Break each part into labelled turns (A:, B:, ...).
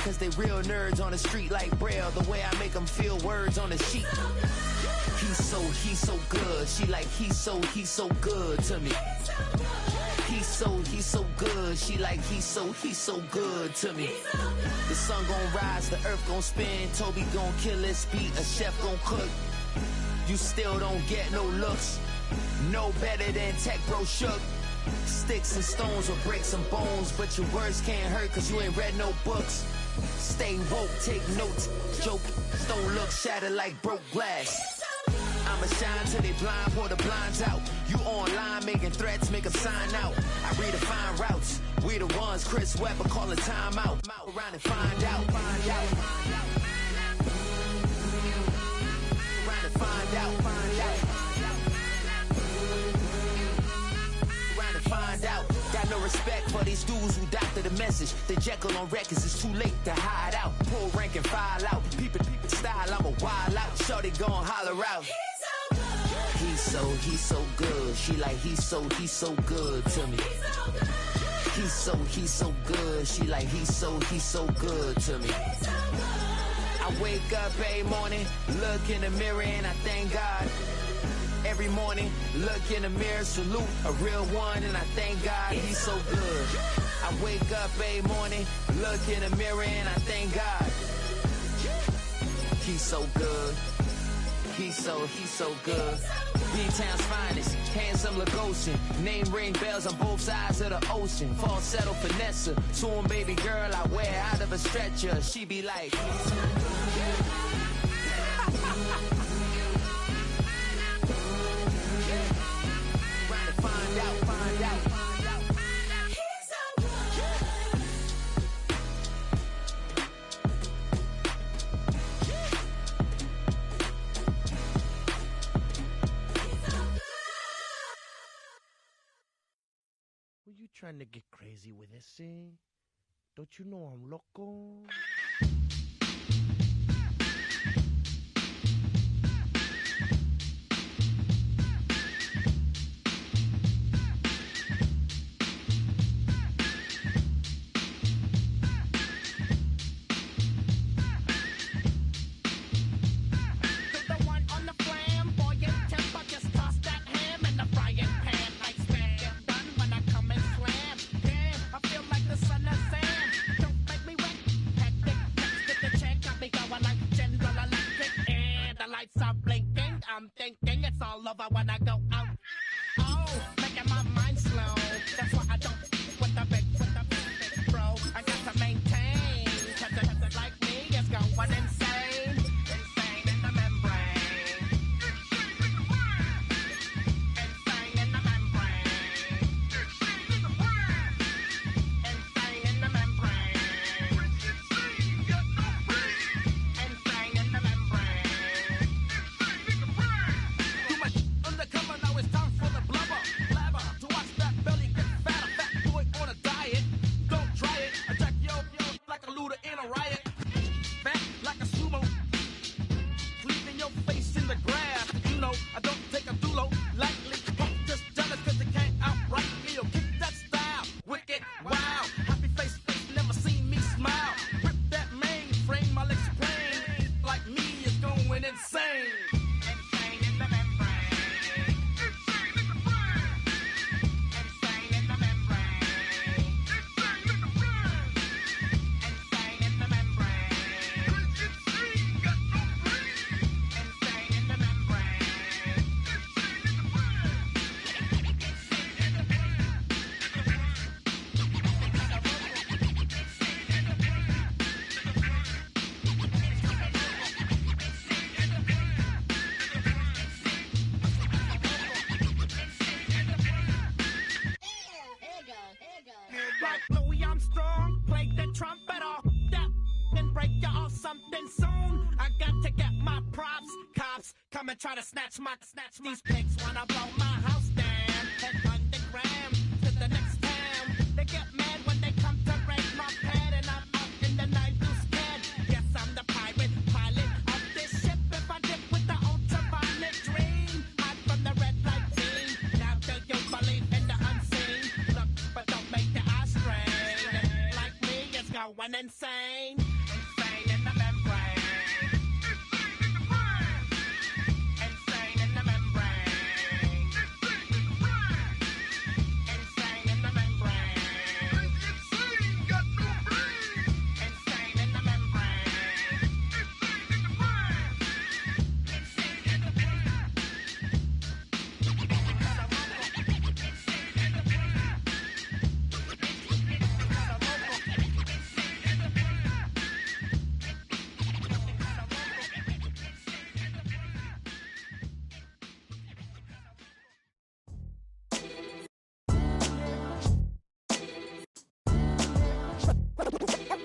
A: cause they real nerds on the street like Braille. The way I make them feel words on the sheet. He's so good. She like, he's so good to me. He's so good. She like, he's so good to me. The sun gon' rise, the earth gon' spin. Toby gon' kill this beat, a chef gon' cook. You still don't get no looks. No better than Tech Bro Shook. Sticks and stones or bricks and bones, but your words can't hurt cause you ain't read no books. Stay woke, take notes, joke. Don't look shattered like broke glass. I'ma shine till they blind, pour the blinds out. You online making threats, make 'em sign out. I redefine routes. We the ones Chris Webber calling time out. Around and find out. Around and find out. Around and find out. Got no respect for these dudes who doctor the message. The Jekyll on records, it's too late to hide out. Pull rank and file out. Peep it style, I'm a wild out. Shorty gon' holler out. He's so good. She like, he's so good to me. He's so good. She like, he's so good to me. I wake up every morning, look in the mirror and I thank God. Every morning, look in the mirror, salute a real one and I thank God, he's so good. I wake up every morning, look in the mirror and I thank God. He's so good. He's so good. B-Town's finest, handsome Lagosian. Name ring bells on both sides of the ocean. Falsetto finesse, soon baby girl I wear out of a stretcher. She be like, he's so good. Trying to find out.
B: Were you trying to get crazy with this, eh? Don't you know I'm loco?
C: I'm thinking it's all over when I go out. Oh, making my mind slow. That's why I don't with the big bro. I got to maintain. Cause like me is going insane. Insane in the membrane. Insane in the membrane. Insane in the membrane. Insane in the membrane. Undercover, now it's time for the blubber. Blabber, to watch that belly get fatter. Fat boy on a diet. Don't try it. Attack yo like a looter in a riot. Fat like a sumo. Leaving your face in the grass. You know, I don't take a dulo lightly. Punk just jealous cause they can't outright me. Or kick that style. Wicked, wow. Happy face, never seen me smile. Rip that mainframe, I'll explain. Like me is going insane. Like Louis Armstrong, play the trumpet off that, then break you off something soon. I got to get my props. Cops come and try to snatch these pigs wanna blow my house down. Head underground to the next town. They get mad when they come to raid my pad, and I'm out in the night too scared. Yes, I'm the pirate pilot of this ship. If I dip with the ultraviolet dream, hide from the red light team. Now do you believe in the unseen? Look, but don't make the eye strain. Like me, it's going insane. insane, insane in the membrane. Insane in the membrane. Insane in the membrane. Insane, got no brain. Insane in the membrane. Insane in the brain.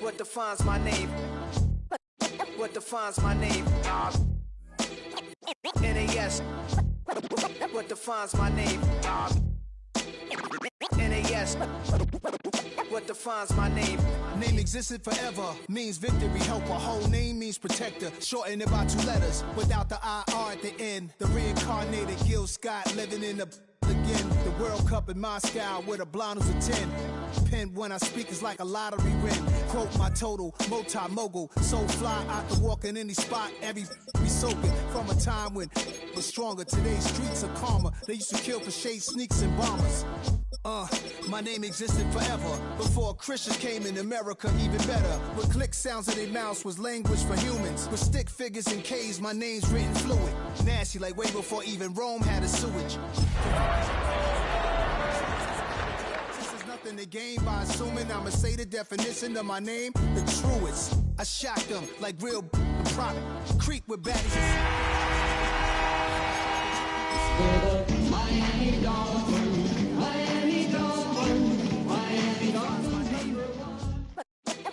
A: What defines my name? What defines my name? NAS. What defines my name? NAS. What defines my name?
D: Name existed forever, means victory, helper. Whole name means protector, shortened it by 2 letters, without the IR at the end. The reincarnated Gil Scott living in the again. The World Cup in Moscow with a blind who's a 10. Pen when I speak is like a lottery win. Quote my total, multi-mogul. So fly out to walk in any spot, every be soaking. From a time when was stronger, today's streets are calmer. They used to kill for shade sneaks and bombers. My name existed forever. Before Christians came in America, even better. With click sounds in their mouths was language for humans. With stick figures and K's, my name's written fluid. Nasty like way before even Rome had a sewage. This is nothing to gain by assuming I'ma say the definition of my name, the truest. I shock them like real product. Creep with baddies. Miami Dolphins.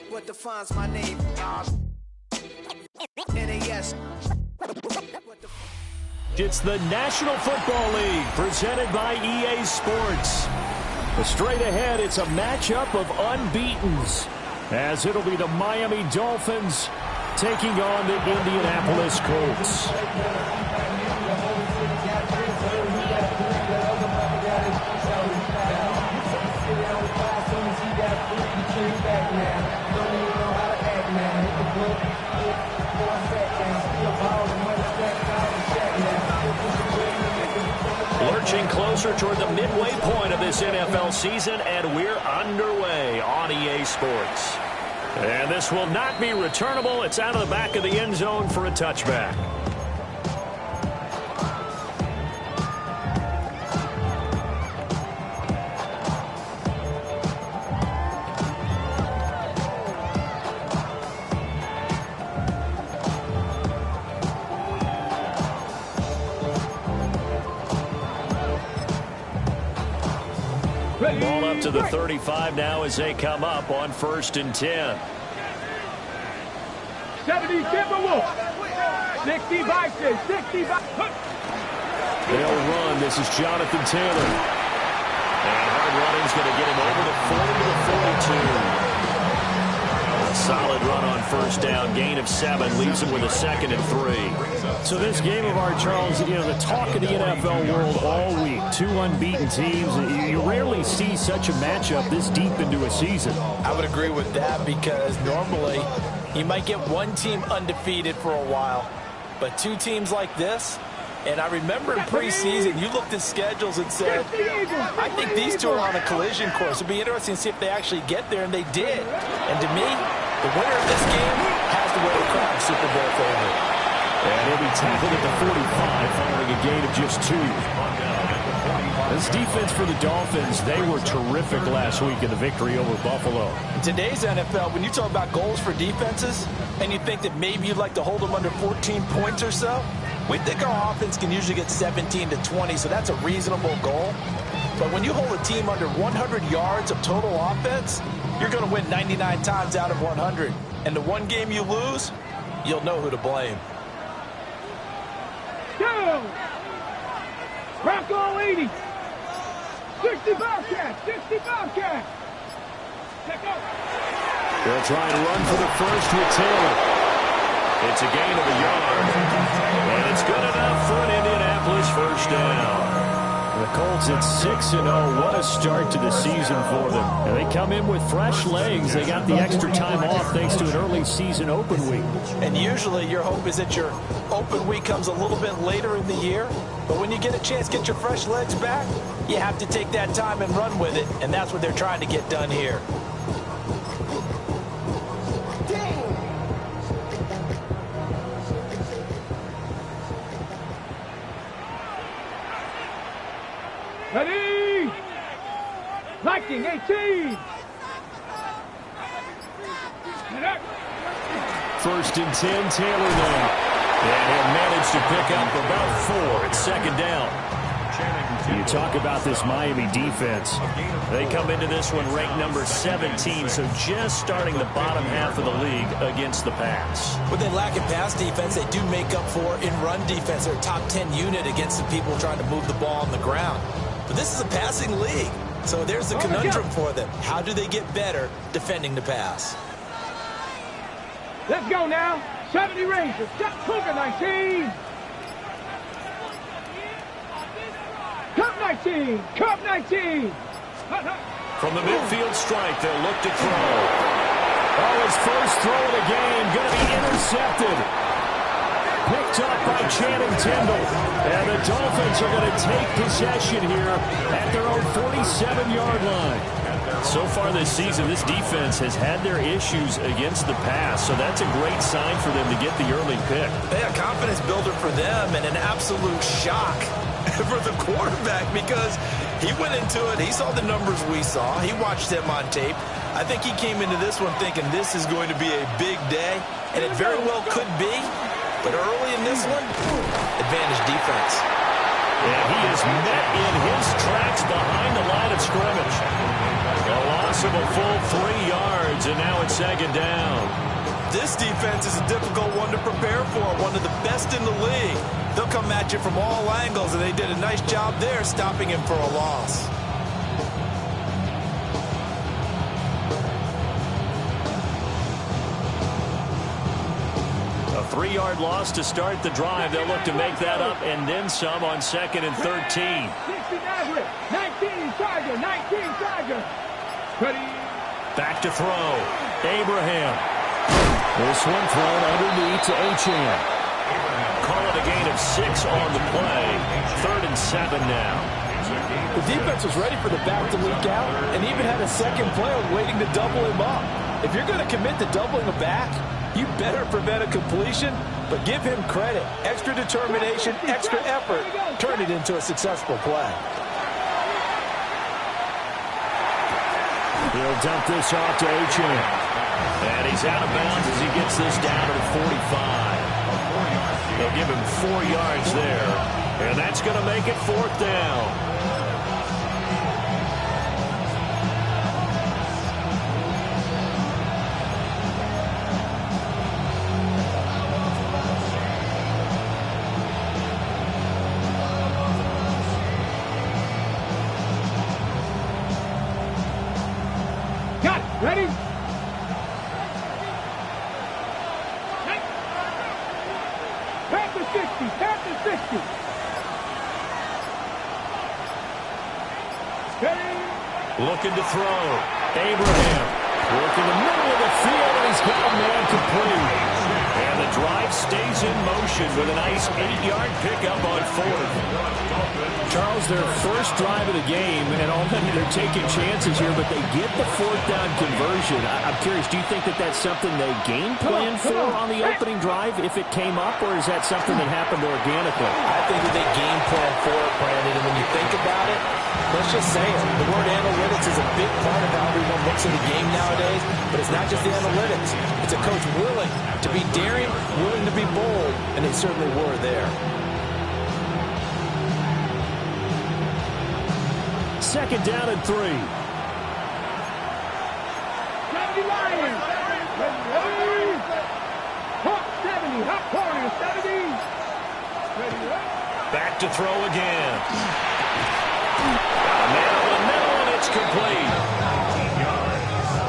A: What defines my name? NAS.
E: It's the National Football League presented by EA Sports. Straight ahead, it's a matchup of unbeatens, as it'll be the Miami Dolphins taking on the Indianapolis Colts. Lurching closer toward the midway point of this NFL season, and we're underway on EA Sports. And this will not be returnable. It's out of the back of the end zone for a touchback. Ball up to the 35 now as they come up on 1st and 10.
F: 70 Timberwolves. 65, 65.
E: They'll run. This is Jonathan Taylor. And hard running's going to get him over the 40 to the 42. Solid run on 1st down. Gain of 7. Leaves him with a 2nd and 3.
G: So this game of art, Charles, you know, the talk of the NFL world all week. 2 unbeaten teams. You rarely see such a matchup this deep into a season.
H: I would agree with that because normally you might get one team undefeated for a while. But 2 teams like this, and I remember in preseason, you looked at schedules and said, I think these 2 are on a collision course. It'd be interesting to see if they actually get there, and they did. And to me, the winner of this game has to wear the crown Super Bowl favorite.
E: And he'll be tackled at the 45 following a gain of just 2. This defense for the Dolphins, they were terrific last week in the victory over Buffalo.
H: In today's NFL, when you talk about goals for defenses, and you think that maybe you'd like to hold them under 14 points or so, we think our offense can usually get 17 to 20, so that's a reasonable goal. But when you hold a team under 100 yards of total offense, you're going to win 99 times out of 100. And the one game you lose, you'll know who to blame.
F: Go! Bronco 80. 60 Bobcat. 60 Bobcat. Check out.
E: They'll try and run for the first with Taylor. It's a gain of a yard. And it's good enough for an Indianapolis 1st down.
G: The Colts at 6-0. What a start to the season for them. And they come in with fresh legs. They got the extra time off thanks to an early season open week.
H: And usually your hope is that your open week comes a little bit later in the year. But when you get a chance to get your fresh legs back, you have to take that time and run with it. And that's what they're trying to get done here.
F: Ready? Liking 18.
E: First and 10, Taylor now. And he'll manage to pick up about 4 at second down.
G: You talk about this Miami defense.
E: They come into this one ranked number 17, so just starting the bottom half of the league against the pass.
H: When they lack in pass defense, they do make up for in run defense. They're a top 10 unit against the people trying to move the ball on the ground. But this is a passing league, so there's the conundrum for them. How do they get better defending the pass?
F: Let's go now. 70 Rangers. Cougar 19. Cup 19. Cup 19.
E: From the midfield strike, they'll look to throw.
G: Oh, his first throw of the game going to be intercepted. Picked up by Channing Tindall. And the Dolphins are going to take possession here at their own 47-yard line.
E: So far this season, this defense has had their issues against the pass, so that's a great sign for them to get the early pick.
H: They a confidence builder for them and an absolute shock for the quarterback because he went into it. He saw the numbers we saw. He watched them on tape. I think he came into this one thinking this is going to be a big day, and it very well could be. But early in this one, advantage defense.
E: And he is met in his tracks behind the line of scrimmage. A loss of a full 3 yards, and now it's second down.
H: This defense is a difficult one to prepare for, one of the best in the league. They'll come at you from all angles, and they did a nice job there stopping him for a loss.
E: A 3-yard loss to start the drive. They'll look to make that up and then some on second and 13.
F: 60 Nazareth. 19 Tiger. 19 Tiger. Ready?
E: Back to throw. Abraham.
G: This one thrown underneath to Achane.
E: Call it a gain of 6 on the play. 3rd and 7 now.
H: The defense was ready for the back to leak out and even had a second player waiting to double him up. If you're going to commit to doubling a back, you better prevent a completion, but give him credit. Extra determination, extra effort, turn it into a successful play.
G: He'll dump this off to Achane.
E: And he's out of bounds as he gets this down to the 45. They'll give him 4 yards there. And that's going to make it 4th down.
F: Got it. Ready? Panther 60. Panther 60. Ready?
E: Looking to throw. Abraham. Work in the middle of the field, and he's got a man complete. And the drive stays in motion with a nice 8-yard pickup on 4th.
G: Charles, their first drive of the game, and already they're taking chances here, but they get the 4th down conversion. I'm curious, do you think that that's something they game plan for on the opening drive if it came up, or is that something that happened organically?
H: I think that they game plan for it, Brandon, and when you think about it, let's just say it. The word analytics is a big part of how everyone looks at the game nowadays, but it's not just the analytics. It's a coach willing to be daring, willing to be bold, and they certainly were there.
G: Second down and 3.
F: 70 Lions. Ready? Hawk 70. Hot corner 70. Ready?
E: Back to throw again. Got a man over the middle, and it's complete.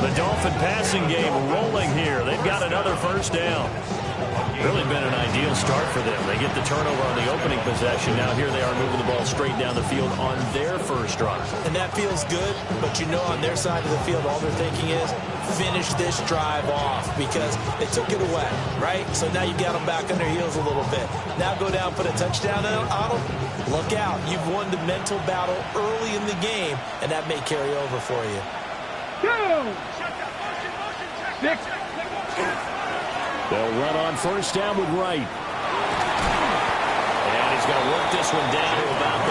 E: The Dolphin passing game rolling here. They've got another first down. Really been an ideal start for them. They get the turnover on the opening possession. Now here they are moving the ball straight down the field on their first drive.
H: And that feels good, but you know on their side of the field, all they're thinking is finish this drive off because they took it away, right? So now you got them back on their heels a little bit. Now go down, put a touchdown on them. Look out. You've won the mental battle early in the game, and that may carry over for you.
F: 2. 6.
G: They'll run on first down with Wright.
E: And he's going to work this one down to about the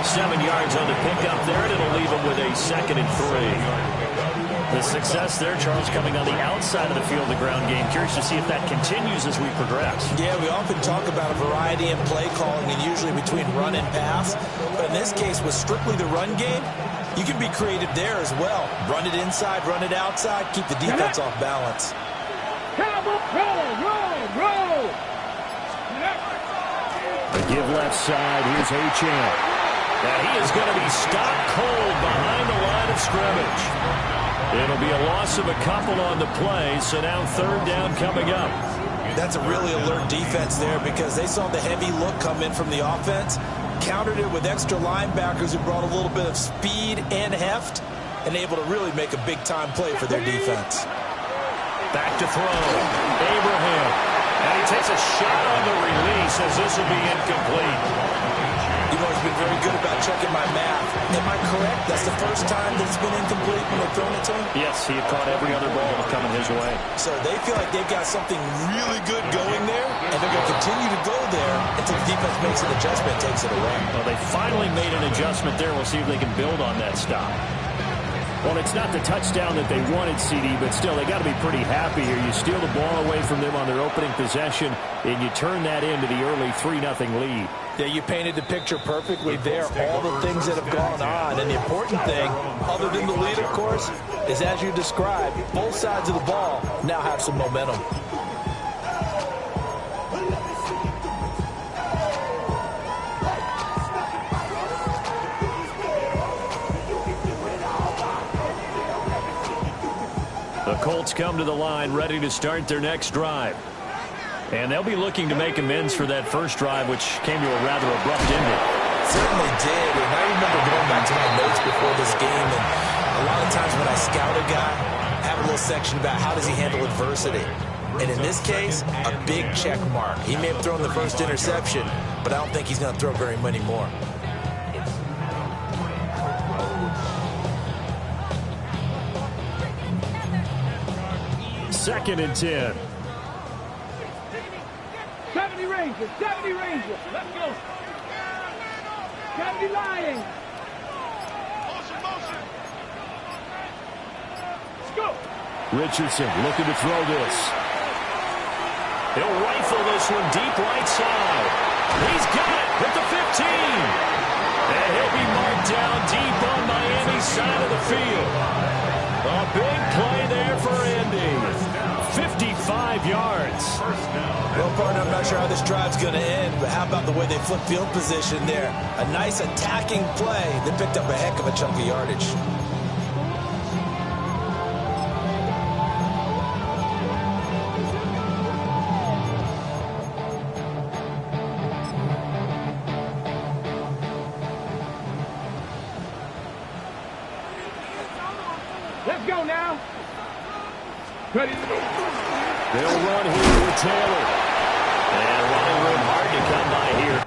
E: 5. 7 yards on the pickup there, and it'll leave him with a 2nd and 3. The success there, Charles, coming on the outside of the field, the ground game. Curious to see if that continues as we progress.
H: Yeah, we often talk about a variety in play calling and usually between run and pass. But in this case, with strictly the run game, you can be creative there as well. Run it inside, run it outside, keep the defense off balance.
F: Roll.
G: The give left side. Here's Achane.
E: Now he is going to be stopped cold behind the line of scrimmage. It'll be a loss of a couple on the play, so now 3rd down coming up.
H: That's a really alert defense there because they saw the heavy look come in from the offense, countered it with extra linebackers who brought a little bit of speed and heft, and able to really make a big-time play for their defense.
E: Back to throw. Abraham. And he takes a shot on the release as this will be incomplete.
H: You've always been very good about checking my math. Am I correct? That's the first time that it's been incomplete when they've thrown it to him?
E: Yes, he had caught every other ball coming his way.
H: So they feel like they've got something really good going there, and they're going to continue to go there until the defense makes an adjustment and takes it away.
E: Well, they finally made an adjustment there. We'll see if they can build on that stop.
G: Well, it's not the touchdown that they wanted, CD, but still, they got to be pretty happy here. You steal the ball away from them on their opening possession, and you turn that into the early 3-0 lead.
H: Yeah, you painted the picture perfectly there. All the things that have gone on, and the important thing, other than the lead, of course, is as you described, both sides of the ball now have some momentum.
E: The Colts come to the line ready to start their next drive. And they'll be looking to make amends for that first drive, which came to a rather abrupt ending.
H: Certainly did, and I remember going back to my notes before this game, and a lot of times when I scout a guy, I have a little section about how does he handle adversity. And in this case, a big check mark. He may have thrown the first interception, but I don't think he's going to throw very many more.
G: 2nd and 10.
F: 70 Rangers. Let's go. 70 Lions. Motion. Let's go.
G: Richardson looking to throw this.
E: He'll rifle this one deep right side. He's got it at the 15. And he'll be marked down deep on Miami's side of the field. A big play there for Andy. 55 yards.
H: Well, partner, I'm not sure how this drive's going to end, but how about the way they flip field position there? A nice attacking play. They picked up a heck of a chunk of yardage.
F: Let's go now. Ready to go.
G: They'll run here with Taylor.
E: And running room hard to come by here.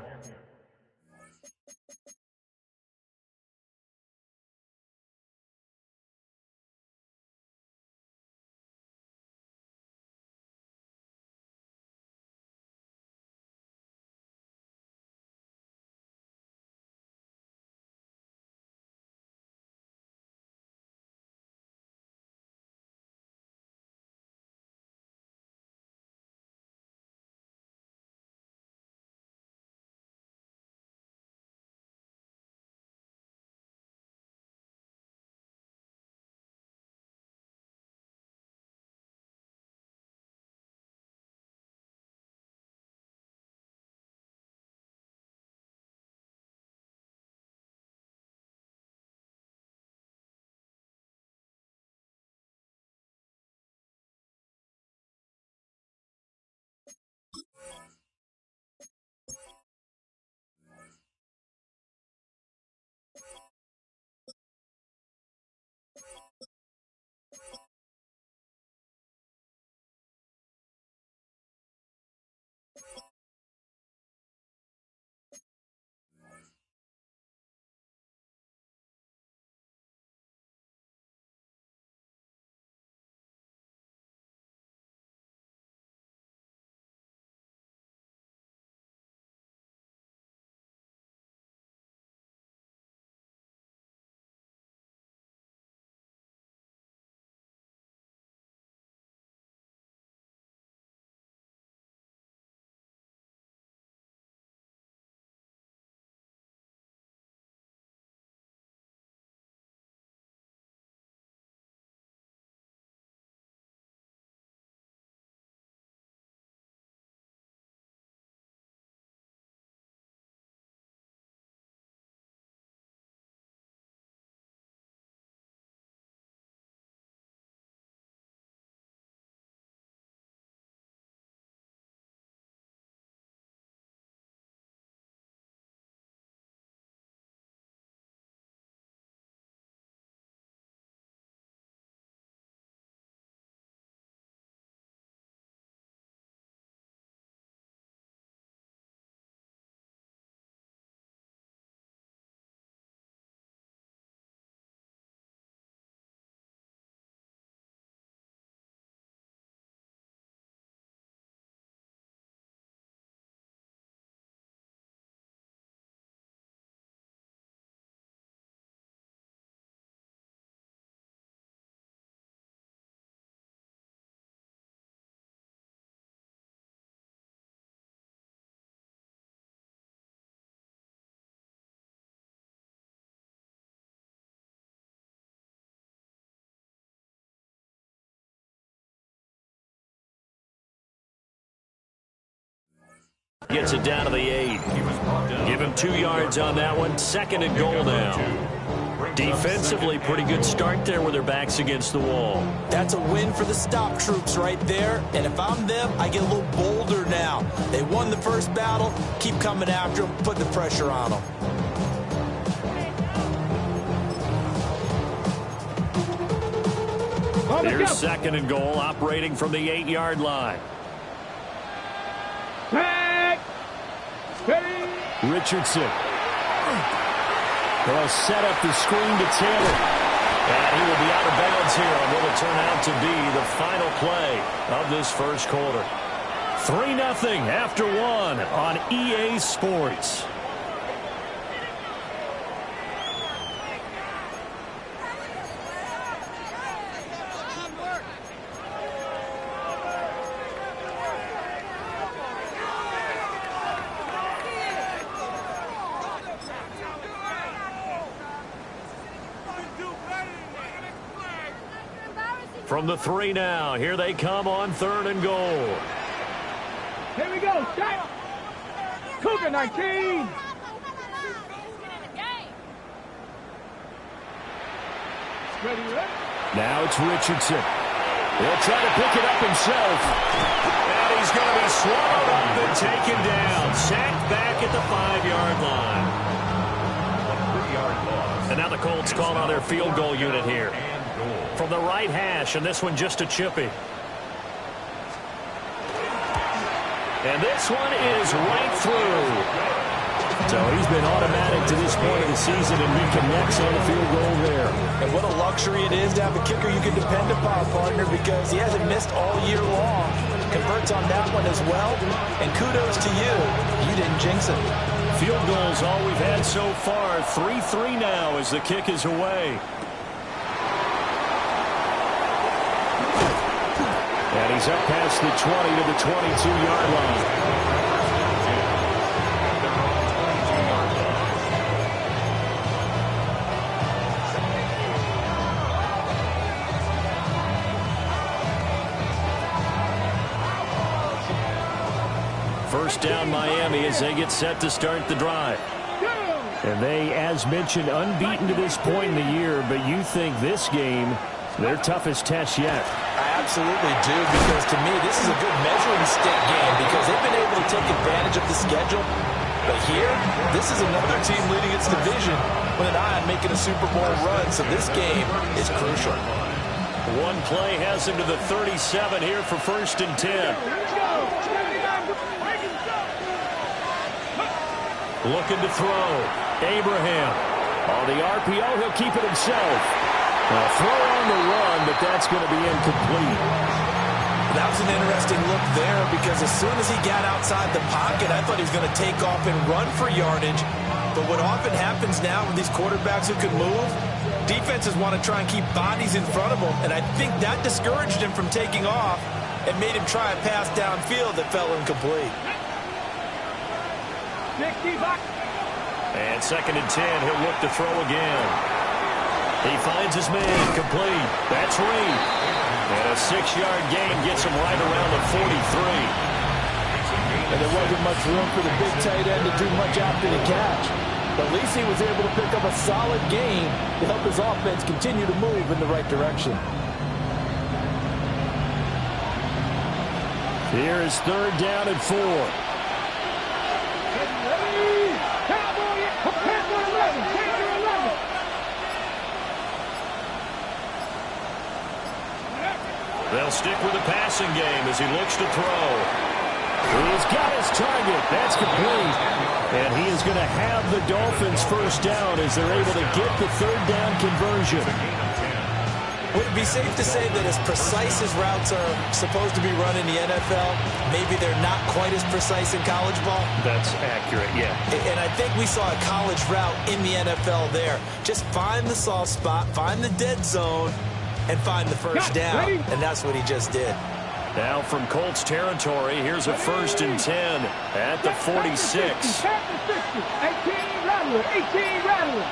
E: Gets it down to the 8. Give him 2 yards on that one. 2nd and goal now. Defensively, pretty good start there with their backs against the wall.
H: That's a win for the stop troops right there. And if I'm them, I get a little bolder now. They won the first battle. Keep coming after them. Put the pressure on them.
E: Here's 2nd and goal, operating from the 8-yard line. Richardson. They'll set up the screen to Taylor. And he will be out of bounds here on what will turn out to be the final play of this first quarter. 3-0 after 1 on EA Sports. From the 3 now, here they come on 3rd and goal.
F: Here we go, stop. Cougar 19.
E: Now it's Richardson. He'll try to pick it up himself. And he's going to be swallowed up and taken down. Sacked back at the 5-yard line. And now the Colts call on their field goal unit here. From the right hash, and this one just a chippy. And this one is right through. So he's been automatic to this point of the season, and he connects on the field goal there.
H: And what a luxury it is to have a kicker you can depend upon, partner, because he hasn't missed all year long. Converts on that one as well. And kudos to you. You didn't jinx it.
E: Field goals all we've had so far. 3-3 now as the kick is away. And he's up past the 20 to the 22-yard line. First down Miami as they get set to start the drive. And they, as mentioned, unbeaten to this point in the year, but you think this game their toughest test yet?
H: I absolutely do, because to me, this is a good measuring stick game because they've been able to take advantage of the schedule. But here, this is another team leading its division with an eye on making a Super Bowl run, so this game is crucial.
E: One play has him to the 37 here for 1st and 10. Looking to throw. Abraham. On the RPO, he'll keep it himself. A throw on the run, but that's going to be incomplete.
H: That was an interesting look there because as soon as he got outside the pocket, I thought he was going to take off and run for yardage. But what often happens now with these quarterbacks who can move, defenses want to try and keep bodies in front of them, and I think that discouraged him from taking off and made him try a pass downfield that fell incomplete.
E: And 2nd and 10, he'll look to throw again. He finds his man, complete. That's Reed. And a 6-yard gain gets him right around the 43.
H: And there wasn't much room for the big tight end to do much after the catch. But at least he was able to pick up a solid gain to help his offense continue to move in the right direction.
E: Here is 3rd down and 4. They'll stick with the passing game as he looks to throw. He's got his target. That's complete. And he is going to have the Dolphins first down as they're able to get the 3rd down conversion.
H: Would it be safe to say that as precise as routes are supposed to be run in the NFL, maybe they're not quite as precise in college ball?
E: That's accurate, yeah.
H: And I think we saw a college route in the NFL there. Just find the soft spot, find the dead zone, and find the first down. And that's what he just did.
E: Now from Colts territory, here's a 1st and 10 at the 46.
F: 18 Rattler, 18 Rattler.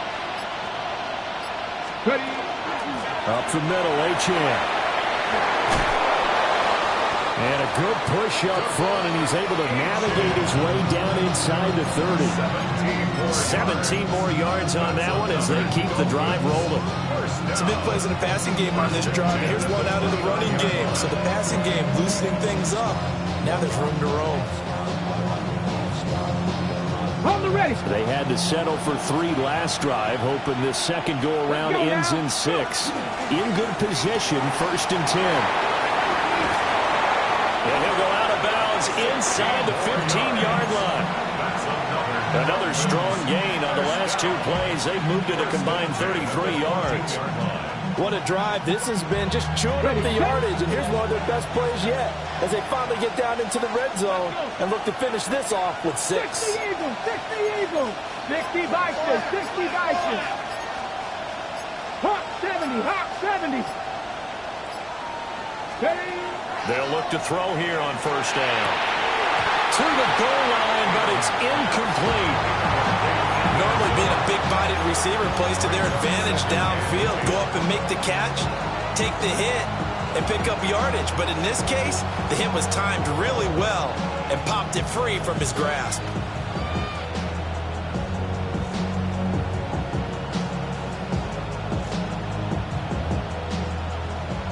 F: Ready?
E: Up the middle, Achane.
G: And a good push up front, and he's able to navigate his way down inside the 30. 17 more yards on that one as they keep the drive rolling.
H: Some big plays in the passing game on this drive. Here's one out of the running game. So the passing game loosening things up. Now there's room to roam.
F: On the ready.
G: They had to settle for 3 last drive, hoping this second go-around ends in 6. In good position, 1st and 10. And he'll go out of bounds inside the 15-yard line. Another strong gain on the last 2 plays. They've moved it a combined 33 yards.
H: What a drive. This has been just chewing up the yardage, and here's one of their best plays yet as they finally get down into the red zone and look to finish this off with 6.
F: 60 Eagles, 60 Eagles, 60 Vikings, 60 Vikings. Hawk 70, Hawk 70.
G: They'll look to throw here on 1st down. To the goal line, but it's incomplete.
H: Normally being a big-bodied receiver plays to their advantage downfield. Go up and make the catch, take the hit, and pick up yardage. But in this case, the hit was timed really well and popped it free from his grasp.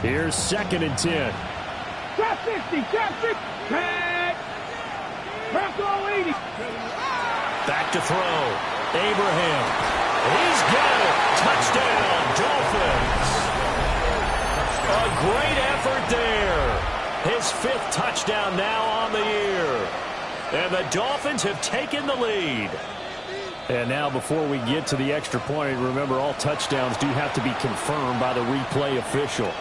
G: Here's 2nd and 10.
F: Top 50, top 50. Bronco 80.
G: Back to throw. Abraham. He's got it. Touchdown, Dolphins. A great effort there. His 5th touchdown now on the year. And the Dolphins have taken the lead. And now before we get to the extra point, remember all touchdowns do have to be confirmed by the replay official.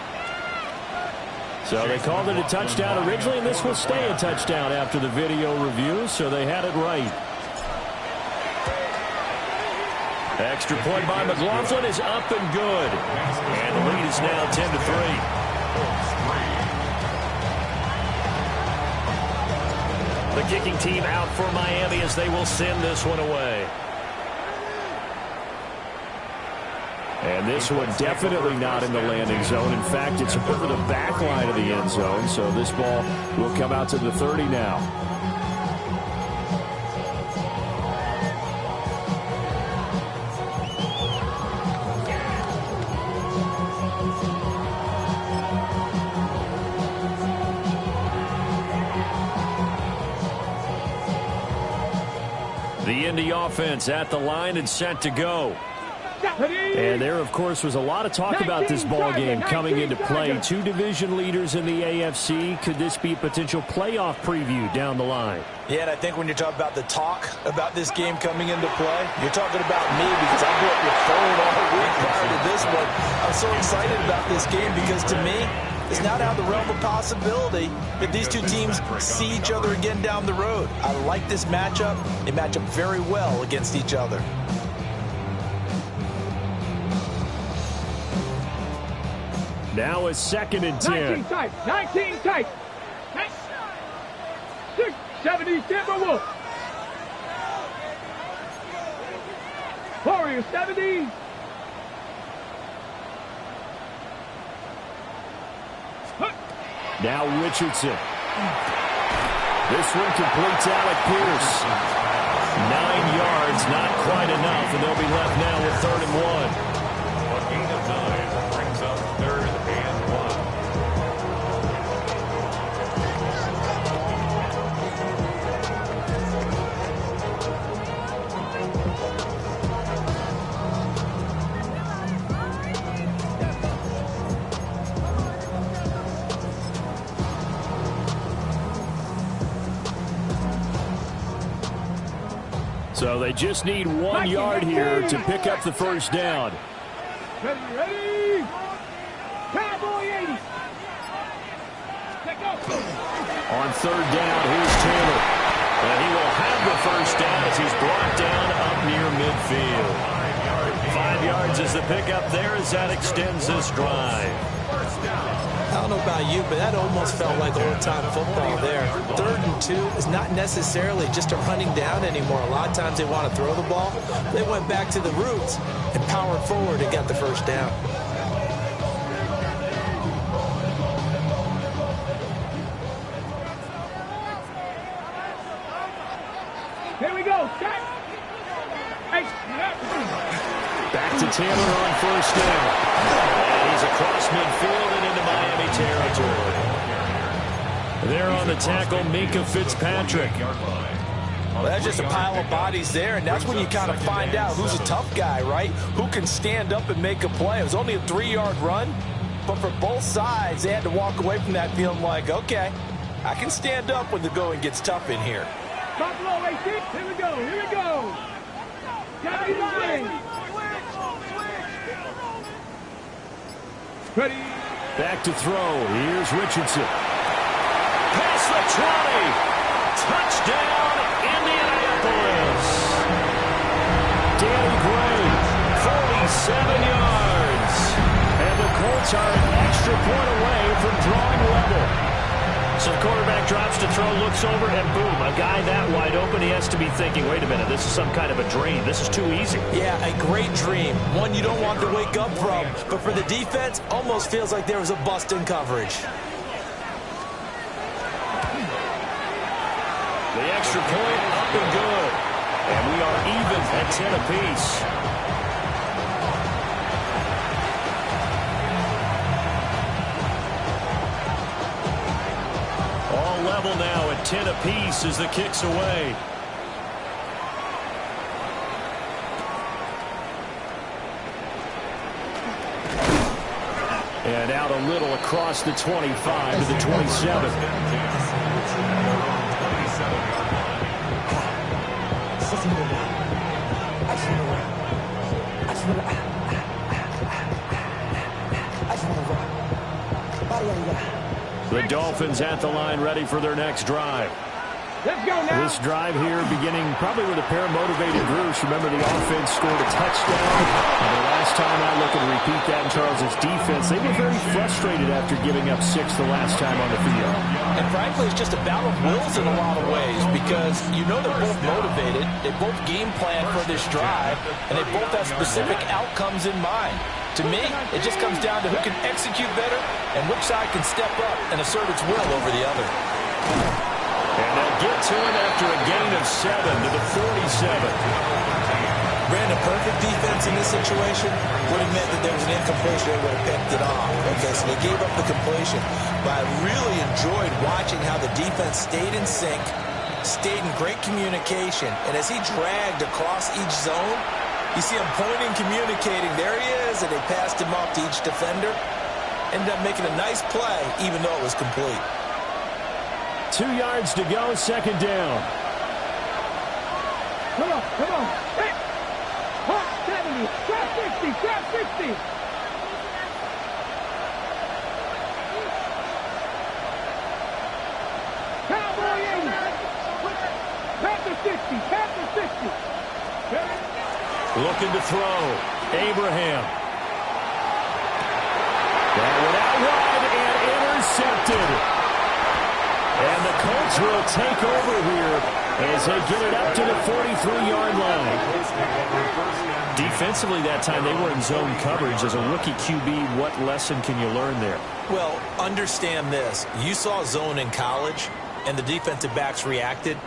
G: So they called it a touchdown originally, and this will stay a touchdown after the video review, so they had it right. Extra point by McLaughlin is up and good. And the lead is now 10-3. The kicking team out for Miami as they will send this one away. And this one definitely not in the landing zone. In fact, it's over the back line of the end zone. So this ball will come out to the 30 now. The Indy offense at the line and set to go. And there, of course, was a lot of talk about this ball game coming into play. 2 division leaders in the AFC. Could this be a potential playoff preview down the line?
H: Yeah, and I think when you're talking about the talk about this game coming into play, you're talking about me because I grew up with phone all week prior to this one. I'm so excited about this game because to me, it's not out of the realm of possibility that these 2 teams see each other again down the road. I like this matchup. They match up very well against each other.
G: Now it's 2nd and 10.
F: 19 tight, 19 tight. 670 Timberwolves. Warriors 70.
G: Now Richardson. This one completes Alec Pierce. 9 yards, not quite enough, and they'll be left now with 3rd and 1.
I: A gain of 9 brings up 3rd and 1.
G: So they just need 1 yard here to pick up the 1st down.
F: Ready? Cowboy 80.
G: On 3rd down, here's Taylor. And he will have the 1st down as he's brought down up near midfield. 5 yards is the pickup there as that extends this drive.
H: I don't know about you, but that almost felt like old-time football there. 3rd and 2 is not necessarily just a running down anymore. A lot of times they want to throw the ball. They went back to the roots and powered forward and got the 1st down.
F: Here we go. Set. Hey.
E: Back to Taylor on first down. And he's across midfield and into Miami territory. There on the tackle, Minkah Fitzpatrick.
H: Well, that's just a pile of bodies there, and that's when you kind of find out who's a tough guy, right? Who can stand up and make a play. It was only a 3-yard run, but for both sides, they had to walk away from that feeling like, okay, I can stand up when the going gets tough in here.
F: Buffalo 18. Here we go. Here we go. Got it line. Ready.
E: Back to throw. Here's Richardson. Past the 20. Touchdown, Indianapolis. Danny Gray, 47 yards. And the Colts are an extra point away from drawing level. So the quarterback drops to throw, looks over, and boom, a guy that wide open, he has to be thinking, wait a minute, this is some kind of a dream. This is too easy.
H: Yeah, a great dream. One you don't want to wake up from. But for the defense, almost feels like there was a bust in coverage.
E: The extra point up and good. And we are even at 10 apiece. All level now at 10 apiece as the kick's away. And out a little across the 25 to the 27. The Dolphins at the line, ready for their next drive.
F: Let's go now.
E: This drive here beginning probably with a pair of motivated Bruce. Remember, the offense scored a touchdown. And the last time I look and repeat that in Charles' defense, they were very frustrated after giving up 6 the last time on the field.
H: And frankly, it's just a battle of wills in a lot of ways because you know they're both motivated. They both game plan for this drive, and they both have specific outcomes in mind. To me, it just comes down to who can execute better and which side can step up and assert its will over the other.
E: And they'll get to him after a gain of 7 to the 47.
H: Brandon, perfect defense in this situation would have meant that there was an incompletion. They would have picked it off. Okay, so they gave up the completion. But I really enjoyed watching how the defense stayed in sync, stayed in great communication. And as he dragged across each zone, you see him pointing, communicating. There he is, and they passed him off to each defender. Ended up making a nice play, even though it was complete.
E: 2 yards to go, second down.
F: Come on, come on. Hey. Hot 70, trap 60, trap 60. Cowboy 80. Panther 60, Panther 60.
E: Looking to throw. Abraham. That one out wide and intercepted. And the Colts will take over here as they get it up to the 43-yard line. Defensively that time, they were in zone coverage. As a rookie QB, what lesson can you learn there?
H: Well, understand this. You saw zone in college, and the defensive backs reacted,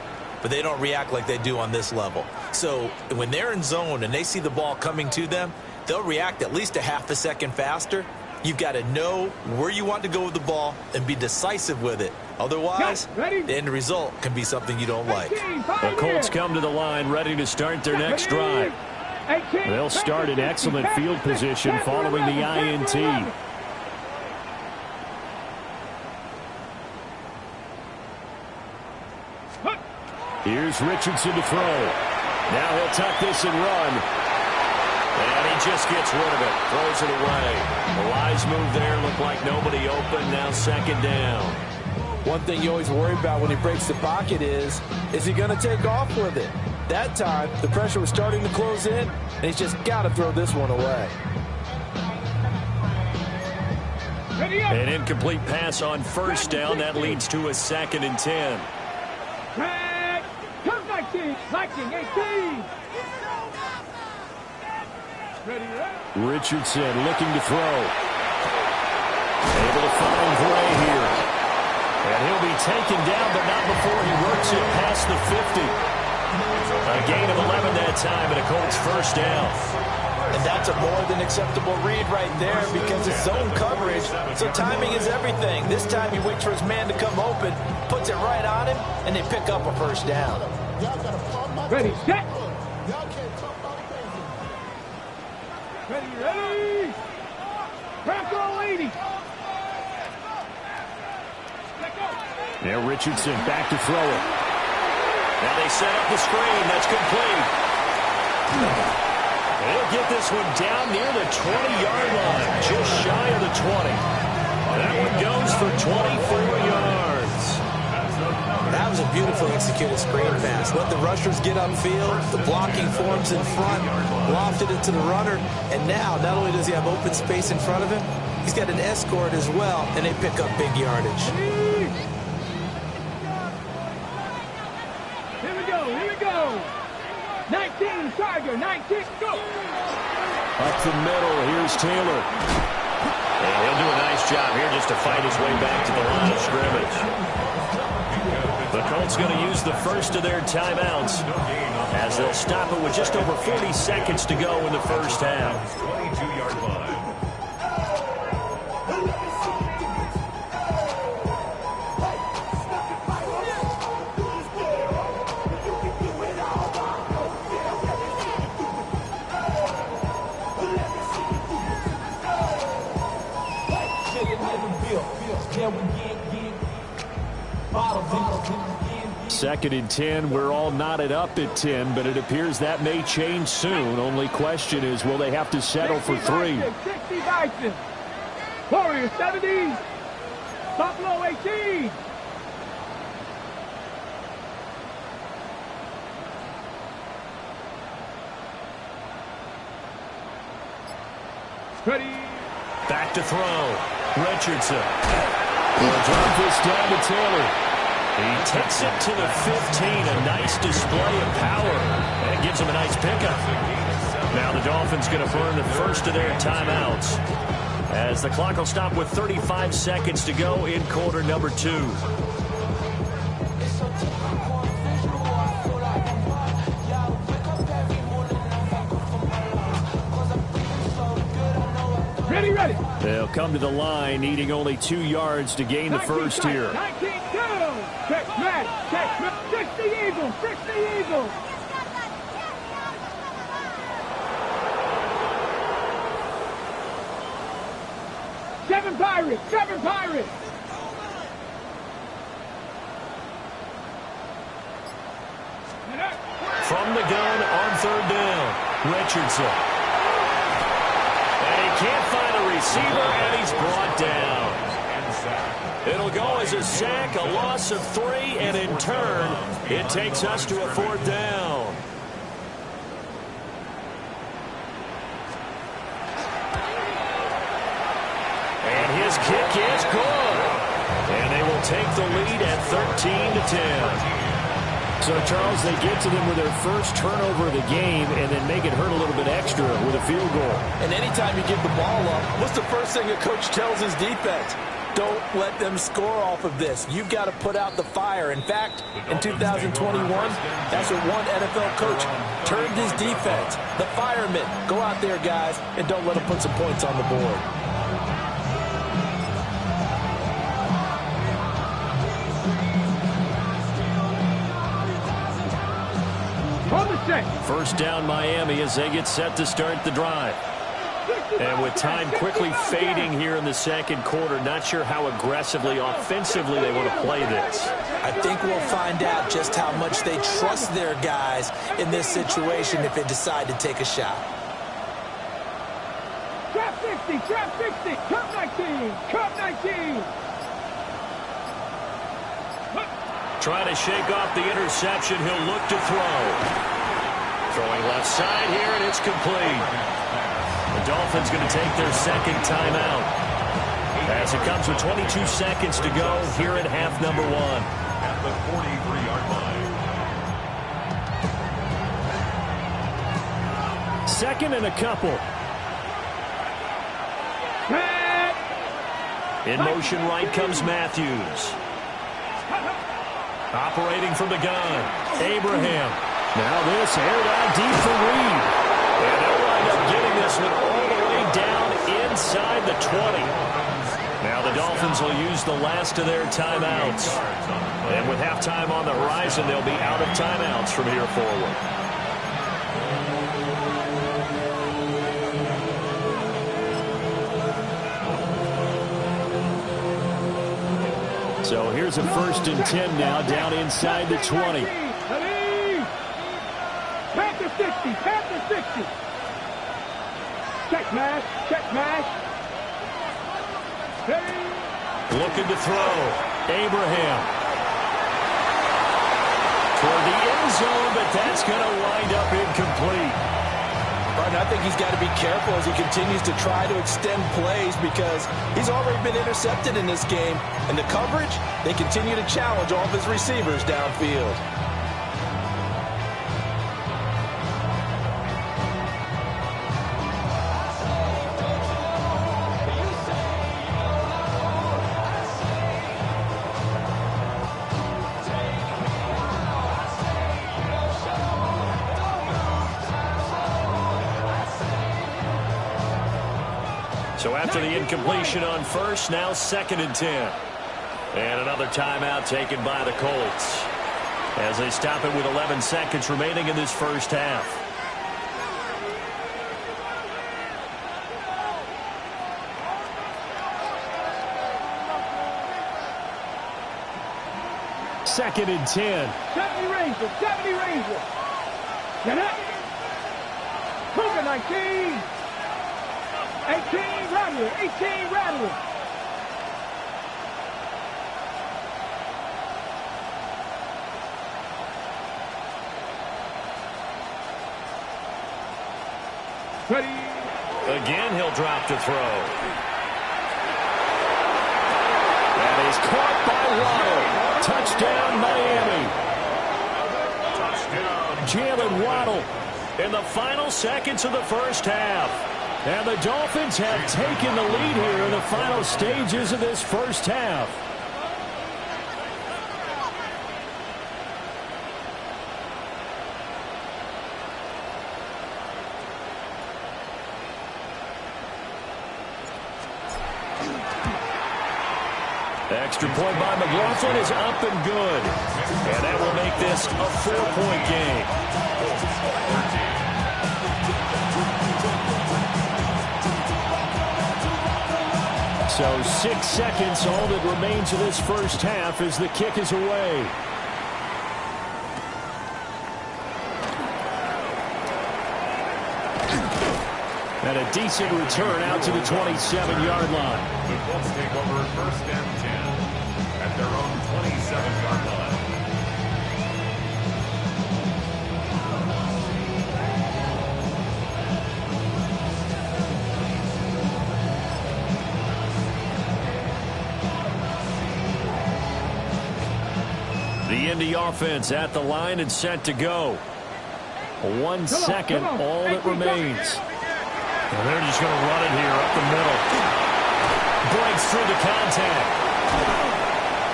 H: but they don't react like they do on this level. So when they're in zone and they see the ball coming to them, they'll react at least a half a second faster. You've got to know where you want to go with the ball and be decisive with it. Otherwise, the end result can be something you don't like.
E: The Colts come to the line ready to start their next drive. They'll start in excellent field position following the INT. Here's Richardson to throw. Now he'll tuck this and run. And he just gets rid of it. Throws it away. A wise move there. Looked like nobody open. Now second down.
H: One thing you always worry about when he breaks the pocket is he going to take off with it? That time, the pressure was starting to close in, and he's just got to throw this one away.
E: An incomplete pass on first down. That leads to a 2nd and 10.
F: Viking 18.
E: Richardson looking to throw. Able to find Gray here. And he'll be taken down, but not before he works it past the 50. A gain of 11 that time and a Colts first down.
H: And that's a more than acceptable read right there because it's zone coverage, so timing is everything. This time he waits for his man to come open, puts it right on him, and they pick up a first down.
F: Ready, set. Ready. Bronco 80.
G: Now Richardson back to throw it.
E: Now they set up the screen. That's complete. They'll get this one down near the 20-yard line, just shy of the 20. That one goes for 24 yards.
H: That was a beautiful executed screen pass. Let the rushers get upfield. The blocking forms in front, lofted it to the runner, and now not only does he have open space in front of him, he's got an escort as well, and they pick up big yardage.
F: Here we go. 19, Tiger, 19, go.
G: Up the middle, here's Taylor.
E: And he'll do a nice job here just to fight his way back to the line of scrimmage. The Colts going to use the first of their timeouts as they'll stop it with just over 40 seconds to go in the first half.
I: 22-yard line.
G: Second and 10. We're all knotted up at 10, but it appears that may change soon. Only question is, will they have to settle for 3?
F: 60 Bison. Warriors 70. Buffalo 18. Ready.
E: Back to throw. Richardson.
G: We'll drop this down to Taylor.
E: He takes it to the 15. A nice display of power. And gives him a nice pickup. Now the Dolphins going to burn the first of their timeouts, as the clock will stop with 35 seconds to go in quarter number 2.
F: Ready.
G: They'll come to the line, needing only 2 yards to gain the first here.
F: 19-2. Check Matt. 60 Eagles. 60 Eagles. Seven Pirates.
E: From the gun on third down, Richardson. And he can't find a receiver, and he's brought down. It'll go as a sack, a loss of 3, and in turn, it takes us to a fourth down. And his kick is good. And they will take the lead at 13-10.
G: So, Charles, they get to them with their first turnover of the game and then make it hurt a little bit extra with a field goal.
H: And anytime you give the ball up, what's the first thing a coach tells his defense? Don't let them score off of this. You've got to put out the fire. In fact, in 2021, that's what one NFL coach turned his defense. The firemen. Go out there, guys, and don't let them put some points on the board.
E: First down Miami as they get set to start the drive. And with time quickly fading here in the second quarter, not sure how aggressively, offensively they want to play this.
H: I think we'll find out just how much they trust their guys in this situation if they decide to take a shot.
F: Trap 60, Cup 19.
E: Trying to shake off the interception, he'll look to throw. Throwing left side here, and it's complete. The Dolphins going to take their second timeout, as it comes with 22 seconds to go here in half number 1.
I: At the 43-yard line.
G: Second and a couple.
E: In motion right comes Matthews. Operating from the gun, Abraham.
G: Now this aired out deep for Reed. And they'll wind up getting this one all the way down inside the 20. Now the Dolphins will use the last of their timeouts. And with halftime on the horizon, they'll be out of timeouts from here forward. So here's a 1st and 10 now, down inside the 20.
F: Panther 60, Panther 60. Check mash, check mash. Hey.
G: Looking to throw. Abraham. Toward the end zone, but that's going to wind up incomplete.
H: Martin, I think he's got to be careful as he continues to try to extend plays because he's already been intercepted in this game. And the coverage, they continue to challenge all of his receivers downfield.
G: So after the incompletion on first, now 2nd and 10. And another timeout taken by the Colts as they stop it with 11 seconds remaining in this first half. Second and 10.
F: 70 Rangers, 70 Rangers. Get it. Cougar 19. 18 Rattler, 18 Rattler. Ready.
G: Again, he'll drop to throw. That is caught by Waddle. Touchdown, Miami. Jalen Waddle in the final seconds of the first half. And the Dolphins have taken the lead here in the final stages of this first half. Extra point by McLaughlin is up and good. And that will make this a 4-point game. So 6 seconds, all that remains of this first half as the kick is away. And a decent return out to the 27-yard line.
I: The Colts take over 1st and 10 at their own 27-yard line.
G: The Indy offense at the line and set to go. 1 second, all that remains. And they're just going to run it here up the middle. Breaks through the contact.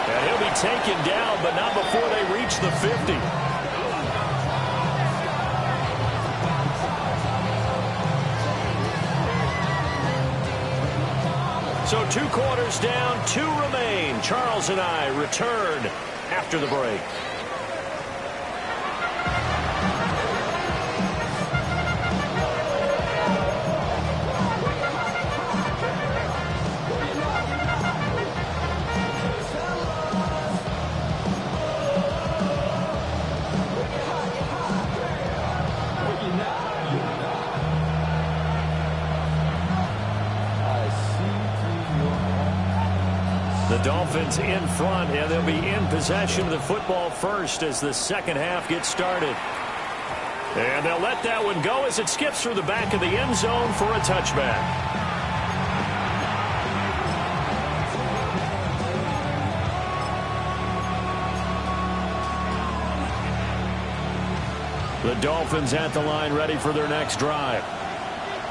G: And he'll be taken down, but not before they reach the 50. So 2 quarters down, 2 remain. Charles and I return after the break. The Dolphins in front, and they'll be in possession of the football first as the second half gets started. And they'll let that one go as it skips through the back of the end zone for a touchback. The Dolphins at the line ready for their next drive.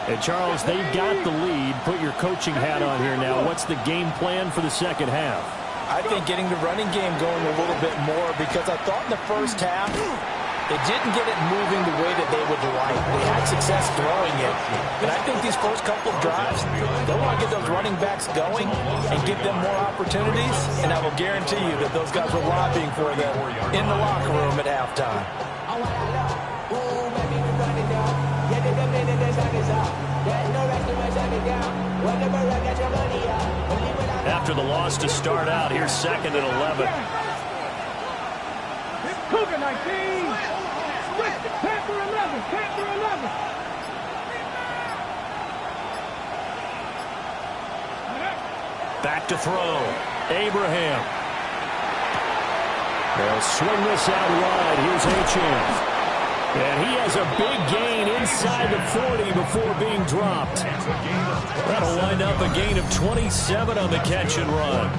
G: And Charles, they've got the lead. Put your coaching hat on here now. What's the game plan for the second half?
H: I think getting the running game going a little bit more because I thought in the first half They didn't get it moving the way that they would like. They had success throwing it. And I think these first couple of drives, they want to get those running backs going and give them more opportunities. And I will guarantee you that those guys were lobbying for them in the locker room at halftime.
E: After the loss to start out, here's 2nd and 11.
F: Cougar 19. Panther 11. Panther 11.
E: Back to throw. Abraham. They'll swing this out wide. Here's Achane. And he has a big gain inside the 40 before being dropped. That'll wind up a gain of 27 on the catch and run.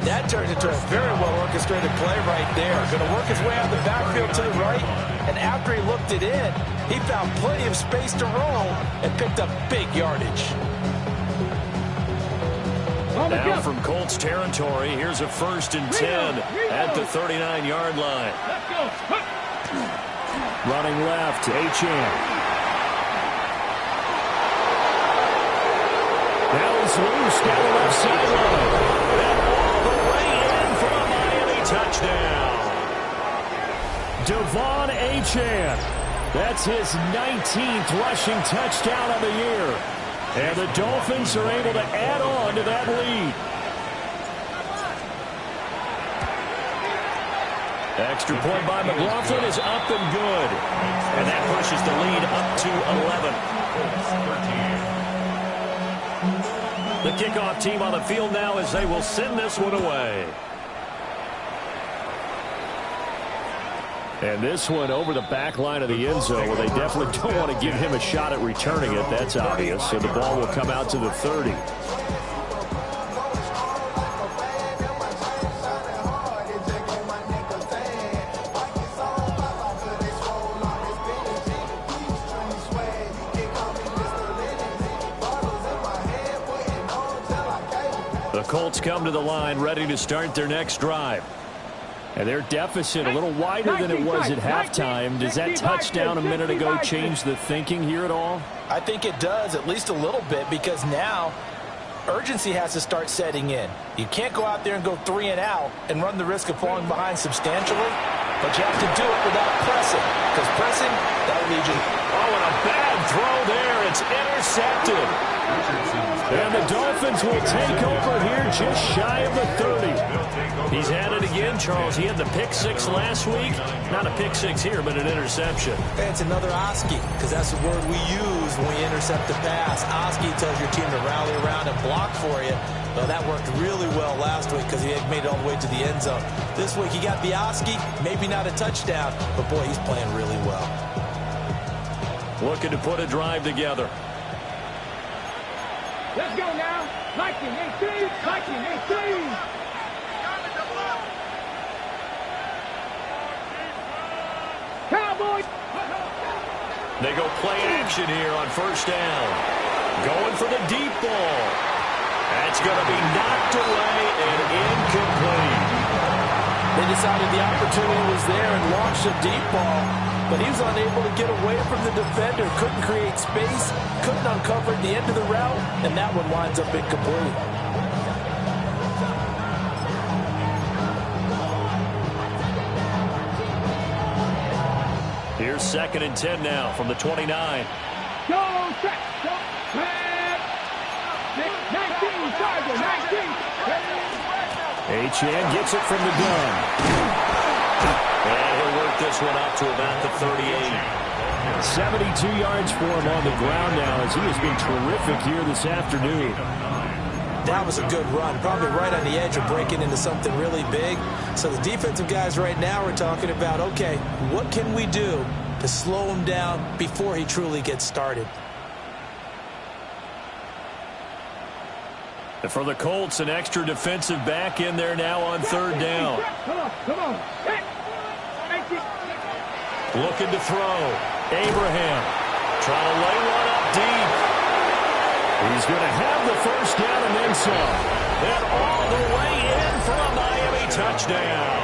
H: That turned into a very well-orchestrated play right there. Going to work his way out of the backfield to the right. And after he looked it in, he found plenty of space to roll and picked up big yardage.
E: Now from Colts territory, here's a 1st and 10 at the 39-yard line.
F: Let's go.
E: Running left, Achane. Now he's loose down the left sideline. And all the way in for a Miami touchdown. Devon Achane. That's his 19th rushing touchdown of the year. And the Dolphins are able to add on to that lead. Extra point by McLaughlin is up and good. And that pushes the lead up to 11. The kickoff team on the field now as they will send this one away. And this one over the back line of the end zone where they definitely don't want to give him a shot at returning it. That's obvious. So the ball will come out to the 30. The Colts come to the line ready to start their next drive. And their deficit a little wider than it was at halftime. Does that touchdown a minute ago change the thinking here at all?
H: I think it does, at least a little bit, because now urgency has to start setting in. You can't go out there and go 3 and out and run the risk of falling behind substantially, but you have to do it without pressing, because pressing, that'll lead you.
E: Oh, and a bad throw there. It's intercepted. And the Dolphins will take over here just shy of the 30. He's had it again, Charles. He had the pick 6 last week. Not a pick 6 here, but an interception.
H: It's another Oski, because that's the word we use when we intercept the pass. Oski tells your team to rally around and block for you. Well, that worked really well last week because he made it all the way to the end zone. This week he got the Oski, maybe not a touchdown, but boy, he's playing really well.
E: Looking to put a drive together.
F: Let's go now. Lightning 18. Lightning 18. Cowboys.
E: They go play action here on 1st down. Going for the deep ball. That's going to be knocked away and incomplete.
H: They decided the opportunity was there and launched a deep ball, but he was unable to get away from the defender, couldn't create space, couldn't uncover at the end of the route, and that one winds up incomplete.
E: Here's 2nd and 10 now from the 29.
F: Go, set, go, set. 19, Tiger, 19.
E: Achane gets it from the gun. And he'll work this one up to about the 38. 72 yards for him on the ground now as he has been terrific here this afternoon.
H: That was a good run, probably right on the edge of breaking into something really big. So the defensive guys right now are talking about, okay, what can we do to slow him down before he truly gets started?
E: And for the Colts, an extra defensive back in there now on 3rd down.
F: Come on.
E: Looking to throw. Abraham trying to lay one up deep. He's going to have the 1st down and then some. And all the way in for a Miami touchdown.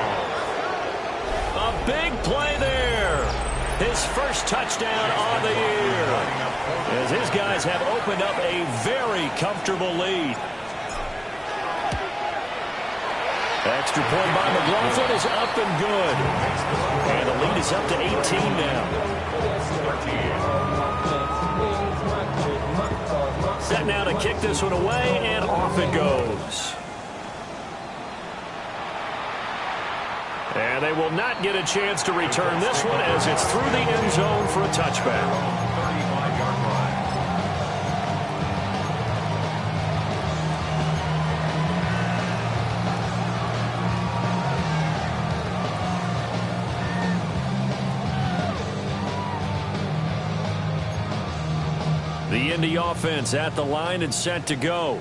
E: A big play there. touchdown on the year, as his guys have opened up a very comfortable lead. Extra point by McLaughlin is up and good. And the lead is up to 18 now. Set now to kick this one away, and off it goes. And they will not get a chance to return this one as it's through the end zone for a touchback.
I: 35-yard line.
E: The Indy offense at the line and set to go.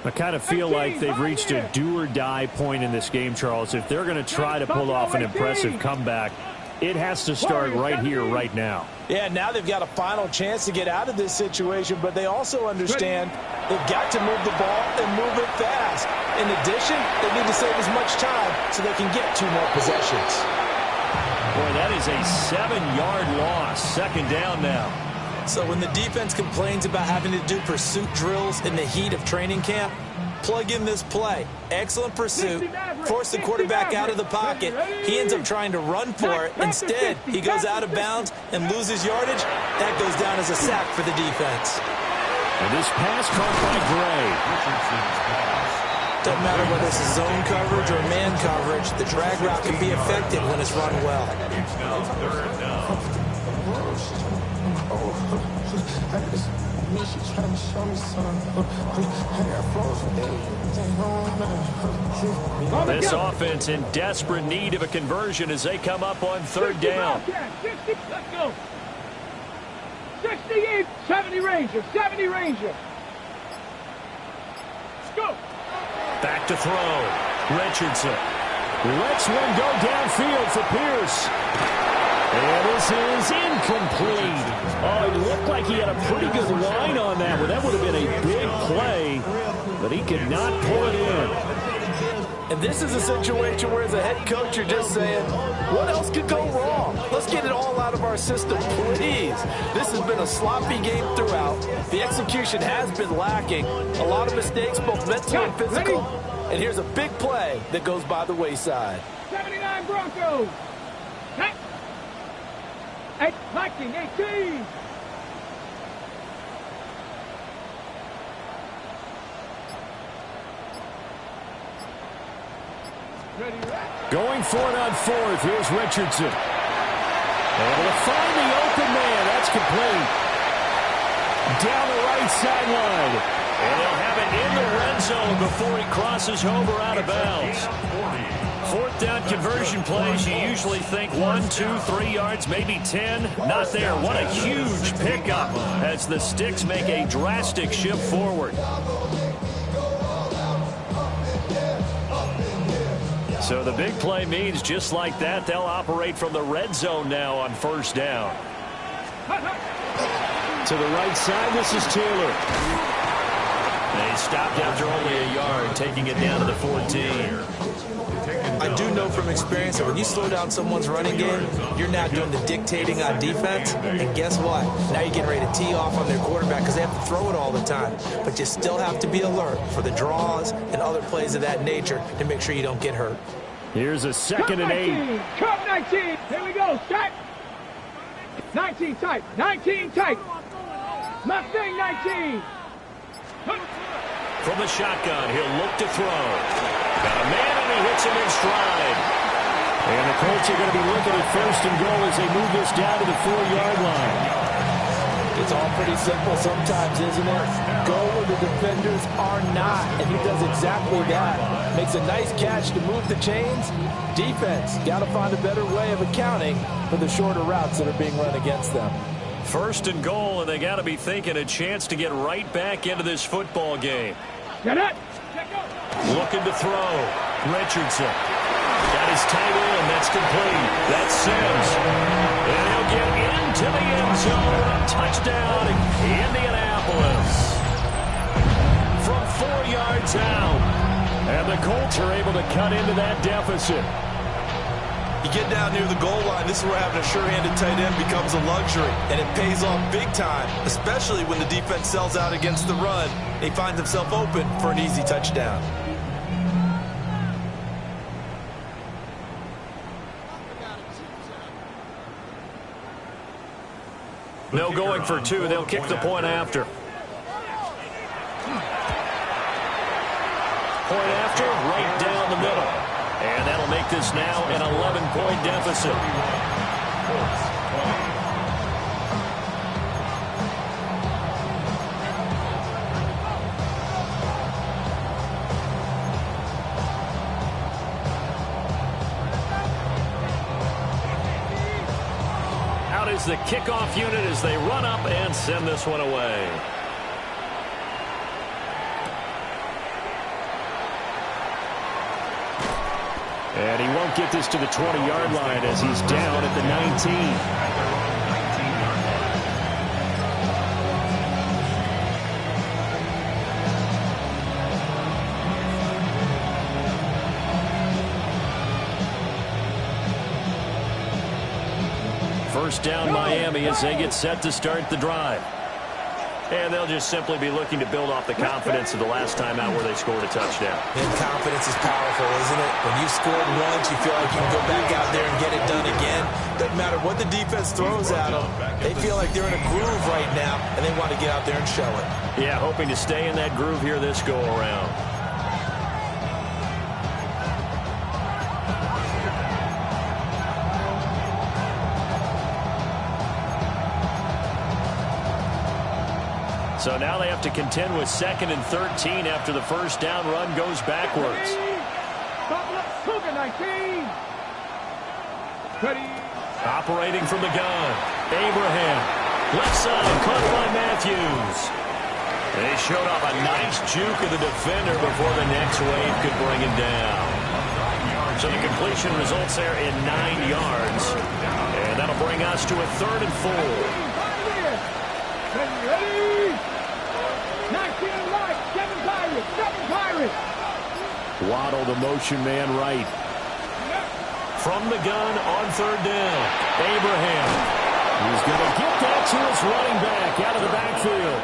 G: I kind of feel like they've reached a do-or-die point in this game, Charles. If they're going to try to pull off an impressive comeback, it has to start right here, right now.
H: Yeah, now they've got a final chance to get out of this situation, but they also understand they've got to move the ball and move it fast. In addition, they need to save as much time so they can get 2 more possessions.
E: Boy, that is a 7-yard loss. Second down now.
H: So when the defense complains about having to do pursuit drills in the heat of training camp, plug in this play. Excellent pursuit. Force the quarterback out of the pocket. He ends up trying to run for it. Instead, he goes out of bounds and loses yardage. That goes down as a sack for the defense.
E: And this pass caught by Gray.
H: Doesn't matter whether it's zone coverage or man coverage, the drag route can be effective when it's run well.
I: It's now third down.
E: This offense in desperate need of a conversion as they come up on third down.
F: 60, let's go. 68, 70 Ranger, 70 Ranger. Let's go.
E: Back to throw. Richardson lets one go downfield for Pierce. And this is incomplete. Oh, it looked like he had a pretty good line on that one. That would have been a big play, but he could not pull it in.
H: And this is a situation where as a head coach you're just saying, what else could go wrong? Let's get it all out of our system, please. This has been a sloppy game throughout. The execution has been lacking. A lot of mistakes, both mental and physical. And here's a big play that goes by the wayside.
F: 79 Broncos. 19, 18.
E: Going for it on fourth. Here's Richardson. Able to find the open man. That's complete. Down the right sideline. And they'll have it in the red zone before he crosses over out of bounds. Fourth down conversion plays, you usually think 1, 2, 3 yards, maybe 10. Not there. What a huge pickup as the Sticks make a drastic shift forward. So the big play means just like that, they'll operate from the red zone now on first down. To the right side, this is Taylor. They stopped after only a yard, taking it down to the 14.
H: I do know from experience that when you slow down someone's running game, you're not doing the dictating on defense. And guess what? Now you're getting ready to tee off on their quarterback because they have to throw it all the time. But you still have to be alert for the draws and other plays of that nature to make sure you don't get hurt.
E: Here's a 2nd and 8.
F: Cup 19. Here we go. Start. 19 tight. 19 tight. Mustang 19.
E: From the shotgun, he'll look to throw. Got a man, and he hits him in stride. And the Colts are going to be looking at first and goal as they move this down to the 4-yard line.
H: It's all pretty simple sometimes, isn't it? Go where the defenders are not, and he does exactly that. Makes a nice catch to move the chains. Defense, got to find a better way of accounting for the shorter routes that are being run against them.
E: First and goal, and they got to be thinking a chance to get right back into this football game.
F: Get it.
E: Looking to throw. Richardson. Got his tight end. That's complete. That's Sims. And he'll get into the end zone. Touchdown, Indianapolis. From 4 yards out. And the Colts are able to cut into that deficit.
H: You get down near the goal line, this is where having a sure-handed tight end becomes a luxury, and it pays off big time, especially when the defense sells out against the run. He finds himself open for an easy touchdown.
G: No going for two. They'll kick the point after. Point after, right down the middle. And that'll make this now an 11-point deficit. Out is the kickoff unit as they run up and send this one away. And he won't get this to the 20-yard line as he's down at the 19. First down Miami as they get set to start the drive. And they'll just simply be looking to build off the confidence of the last time out where they scored a touchdown.
H: And confidence is powerful, isn't it? When you scored once, you feel like you can go back out there and get it done again. Doesn't matter what the defense throws at them. They feel like they're in a groove right now, and they want to get out there and show it.
G: Yeah, hoping to stay in that groove here this go-around. So now they have to contend with 2nd and 13 after the first down run goes backwards. Operating from the gun. Abraham. Left side, caught by Matthews. They showed off a nice juke of the defender before the next wave could bring him down. So the completion results there in 9 yards. And that'll bring us to a 3rd and 4. Waddle, the motion man right. From the gun on 3rd down. Abraham. He's going to get that to his running back out of the backfield.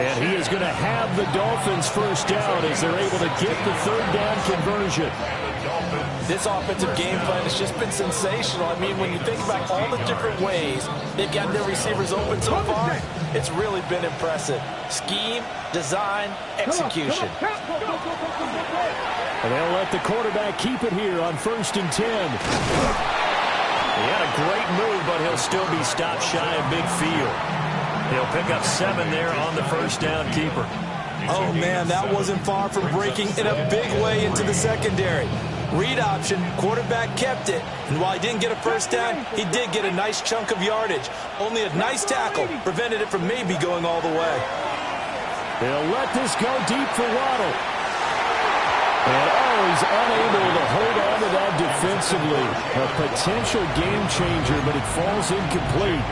G: And he is going to have the Dolphins first down as they're able to get the 3rd down conversion.
H: This offensive game plan has just been sensational. I mean, when you think about all the different ways they've gotten their receivers open so far, it's really been impressive. Scheme, design, execution.
G: And they'll let the quarterback keep it here on 1st and 10. He had a great move, but he'll still be stopped shy of big field. He'll pick up 7 there on the first down keeper.
H: Oh, man, that wasn't far from breaking in a big way into the secondary. Read option, quarterback kept it, and while he didn't get a first down, he did get a nice chunk of yardage. Only a nice tackle prevented it from maybe going all the way.
G: They'll let this go deep for Waddle. And he's unable to hold on to that defensively. A potential game changer, but it falls incomplete.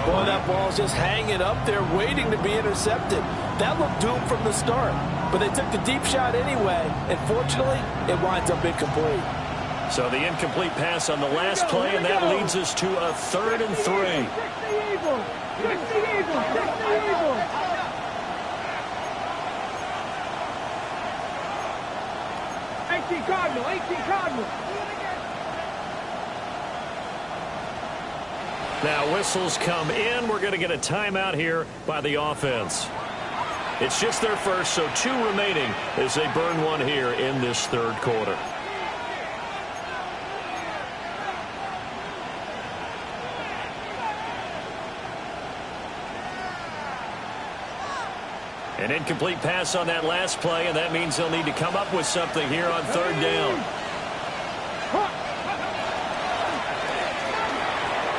H: Boy, that ball's just hanging up there waiting to be intercepted. That looked doomed from the start, but they took the deep shot anyway, and fortunately, it winds up incomplete.
G: So the incomplete pass on the last play, and that leads us to a 3rd and 3.
F: 18 Cardinal.
G: Now whistles come in. We're going to get a timeout here by the offense. It's just their first, so 2 remaining as they burn one here in this 3rd quarter. An incomplete pass on that last play, and that means they'll need to come up with something here on 3rd down.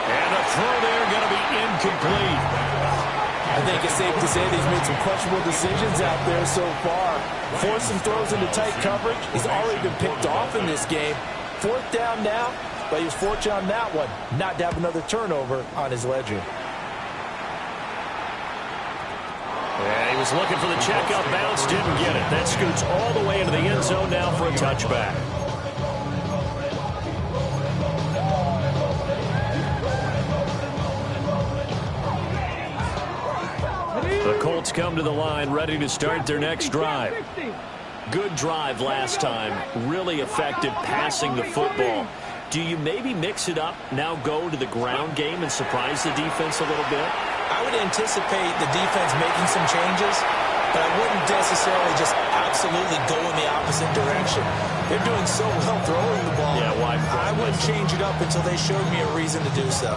G: And a throw there going to be incomplete.
H: I think it's safe to say that he's made some questionable decisions out there so far. Forced some throws into tight coverage. He's already been picked off in this game. 4th down now, but he was fortunate on that one not to have another turnover on his ledger.
G: Yeah, he was looking for the checkout bounce, didn't get it. That scoots all the way into the end zone now for a touchback. Colts come to the line, ready to start their next drive. Good drive last time. Really effective passing the football. Do you maybe mix it up, now go to the ground game and surprise the defense a little bit?
H: I would anticipate the defense making some changes, but I wouldn't necessarily just absolutely go in the opposite direction. They're doing so well throwing the ball.
G: Yeah, why?
H: I wouldn't change it up until they showed me a reason to do so.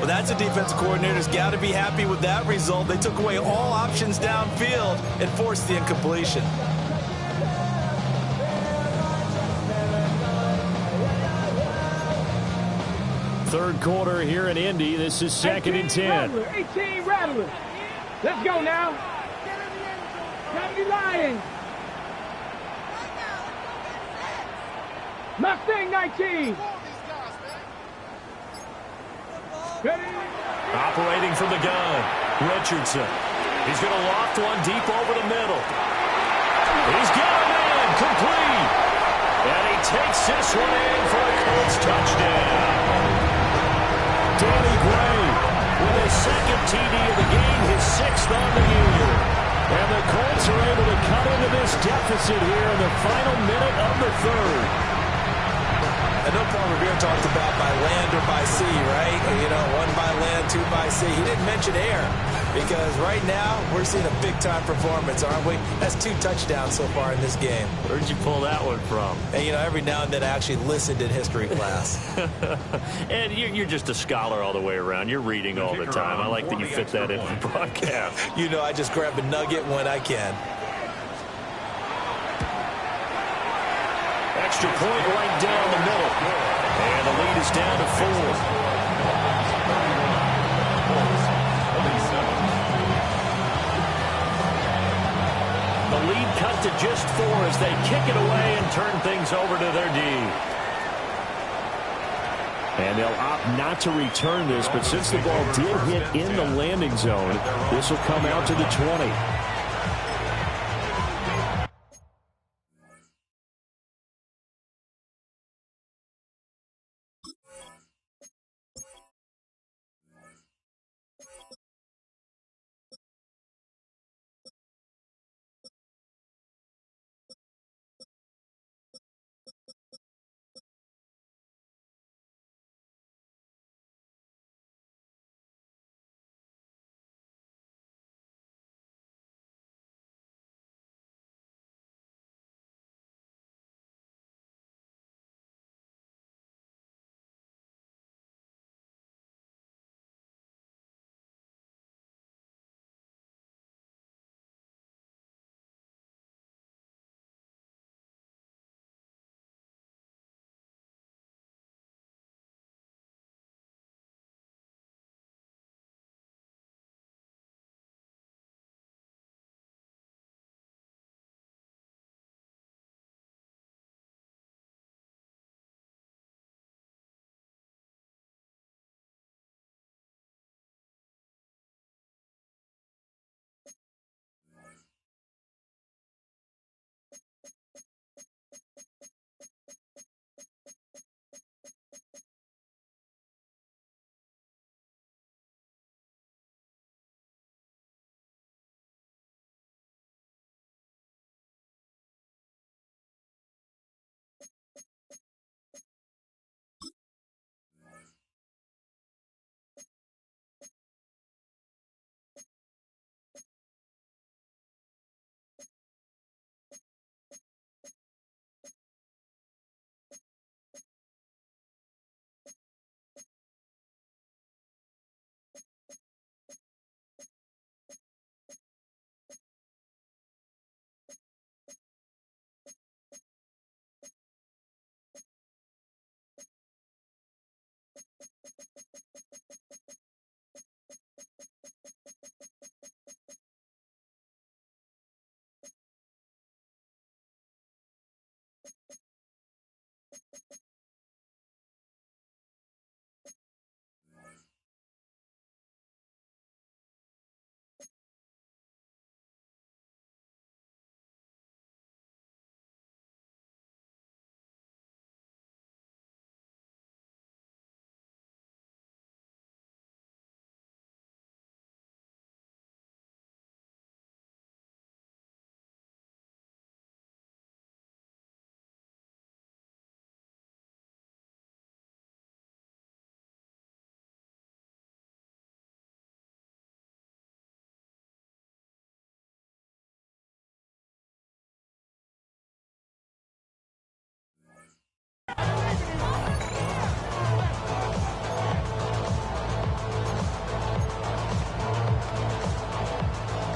H: Well, that's a defensive coordinator's got to be happy with that result. They took away all options downfield and forced the incompletion.
G: Third quarter here in Indy. This is 2nd and 10.
F: 18 Rattlers. Let's go now. County Lions. Mustang 19.
G: Operating from the gun, Richardson. He's going to loft one deep over the middle. He's got a man, complete. And he takes this one in for a Colts touchdown. Danny Gray with his second TD of the game, his 6th on the year. And the Colts are able to cut into this deficit here in the final minute of the third.
H: I know Paul Revere talked about by land or by sea, right? You know, 1 by land, 2 by sea. He didn't mention air because right now we're seeing a big-time performance, aren't we? That's 2 touchdowns so far in this game.
G: Where'd you pull that one from?
H: And, you know, every now and then I actually listened in history class.
G: And you're just a scholar all the way around. You're reading all the time. I like that you fit that into the broadcast.
H: You know, I just grab a nugget when I can.
G: Extra point right down the middle. And the lead is down to 4. The lead cut to just 4 as they kick it away and turn things over to their D. And they'll opt not to return this, but since the ball did hit in the landing zone, this will come out to the 20.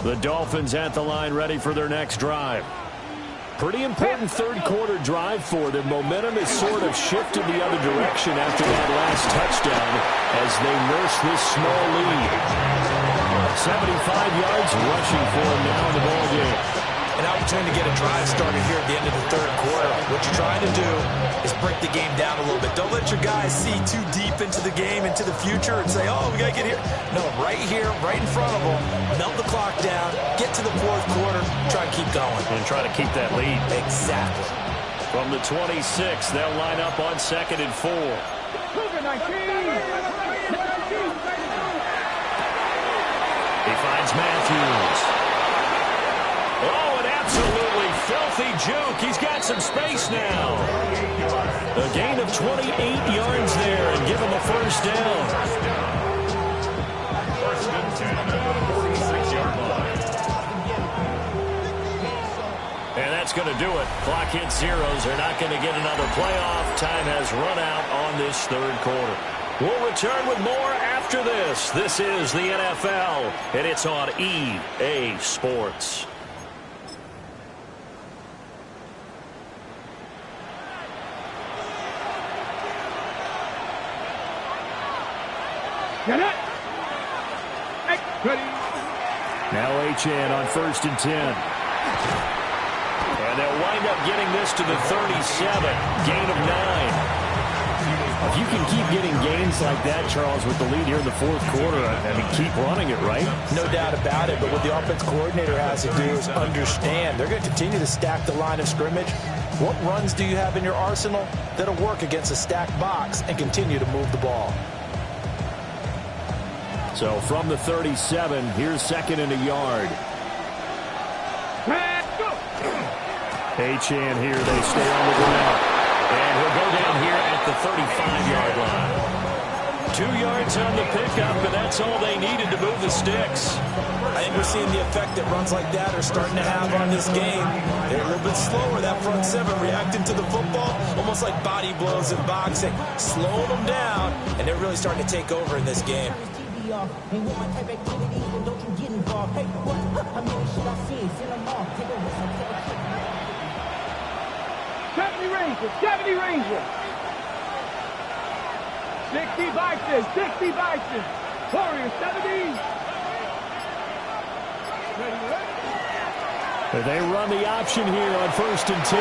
G: The Dolphins at the line ready for their next drive. Pretty important third-quarter drive for them. Momentum has sort of shifted the other direction after that last touchdown as they nurse this small lead. 75 yards rushing for them now in the ballgame.
H: An opportunity to get a drive started here at the end of the third quarter. What you're trying to do is break the game down a little bit. Don't let your guys see too deep into the game, into the future, and say, oh, we got to get here. No, right here, right in front of them, melt the clock down, get to the fourth quarter, try and keep going.
G: And try to keep that lead.
H: Exactly.
G: From the 26, they'll line up on 2nd and 4. He finds Matthews. Oh, an absolutely filthy juke. He's got some space now. A gain of 28 yards there and give him a first down.
I: First and 10 at the 46-yard line.
G: And that's going to do it. Clock hits zeros. They're not going to get another playoff. Time has run out on this third quarter. We'll return with more after this. This is the NFL, and it's on EA Sports.
F: Get it. Hey, ready.
G: Now Achane on 1st and 10. And they'll wind up getting this to the 37. Gain of 9. If you can keep getting gains like that, Charles, with the lead here in the fourth quarter, I mean, keep running it, right?
H: No doubt about it, but what the offense coordinator has to do is understand. They're going to continue to stack the line of scrimmage. What runs do you have in your arsenal that'll work against a stacked box and continue to move the ball?
G: So from the 37, here's 2nd and a yard. Achane here, they stay on the ground. And he'll go down here at the 35-yard line. 2 yards on the pickup, and that's all they needed to move the sticks.
H: I think we're seeing the effect that runs like that are starting to have on this game. They're a little bit slower, that front seven, reacting to the football, almost like body blows in boxing, slowing them down, and they're really starting to take over in this game.
J: Ain't with my type activity, then don't you get involved. Hey, what? How many should I see? Send them off. Take a risk.
F: 70 Rangers, 70 Rangers. 60 Bison, 60 Bison. Warriors, 70. Ready.
G: They run the option here on 1st and 10.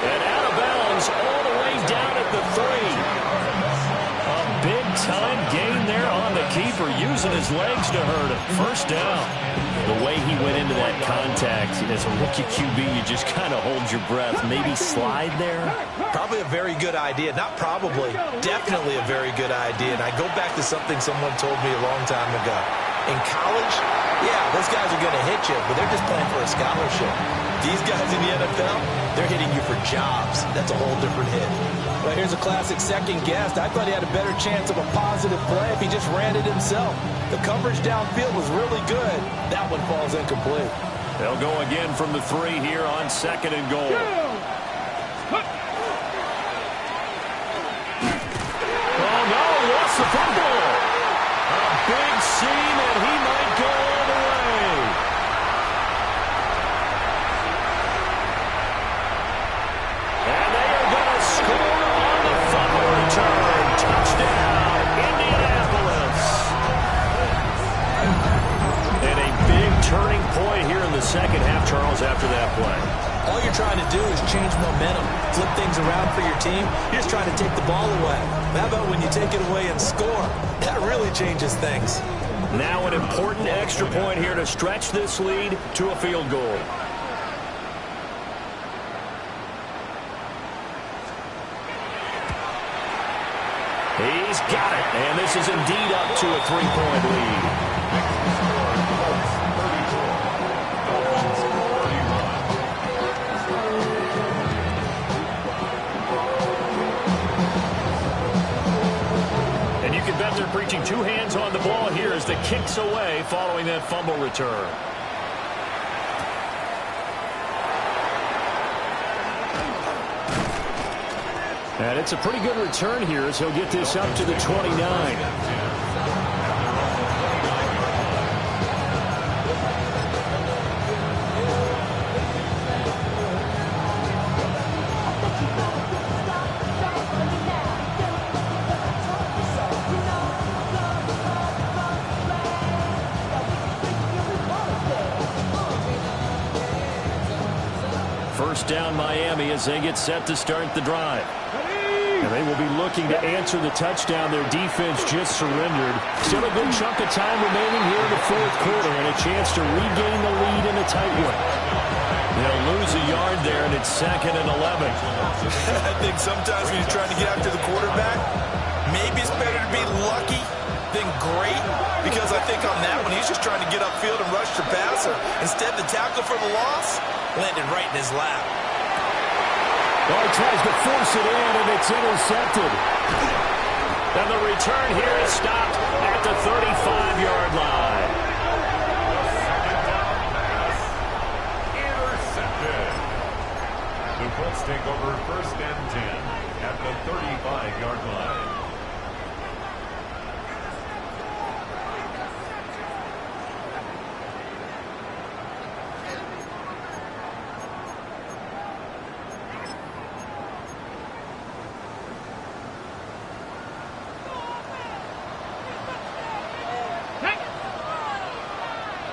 G: And out of bounds all the way down at the 3. Big-time gain there on the keeper, using his legs to hurt him. First down. The way he went into that contact, as a rookie QB, you just kind of hold your breath. Maybe slide there?
H: Probably a very good idea. Not probably. Definitely a very good idea. And I go back to something someone told me a long time ago. In college, yeah, those guys are going to hit you, but they're just playing for a scholarship. These guys in the NFL, they're hitting you for jobs. That's a whole different hit. But here's a classic second guess. I thought he had a better chance of a positive play if he just ran it himself. The coverage downfield was really good. That one falls incomplete.
G: They'll go again from the 3 here on 2nd and goal. Oh, no, lost the football. A big seam, and he might go all the way. And they are going to score on the fumble return. Touchdown, Indianapolis. And a big turning point here in the second half, Charles, after that play.
H: All you're trying to do is change momentum, flip things around for your team. You're just trying to take the ball away. How about when you take it away and score? That really changes things.
G: Now an important extra point here to stretch this lead to a field goal. He's got it, and this is indeed up to a 3-point lead. And you can bet they're preaching 2 hands on the ball here as the kicks away following that fumble return. And it's a pretty good return here as he'll get this up to the 29.
E: down Miami as they get set to start the drive. And they will be looking to answer the touchdown their defense just surrendered. Still a good chunk of time remaining here in the fourth quarter and a chance to regain the lead in a tight one. They'll lose a yard there, and it's 2nd and 11.
H: I think sometimes when you're trying to get after the quarterback, maybe it's better to be lucky than great, because I think on that one, he's just trying to get upfield and rush the passer. Instead, the tackle for the loss landed right in his lap.
E: Well, he tries to force it in, and it's intercepted. And the return here is stopped at the 35-yard line.
I: Intercepted. The Colts take over 1st and 10 at the 35-yard line.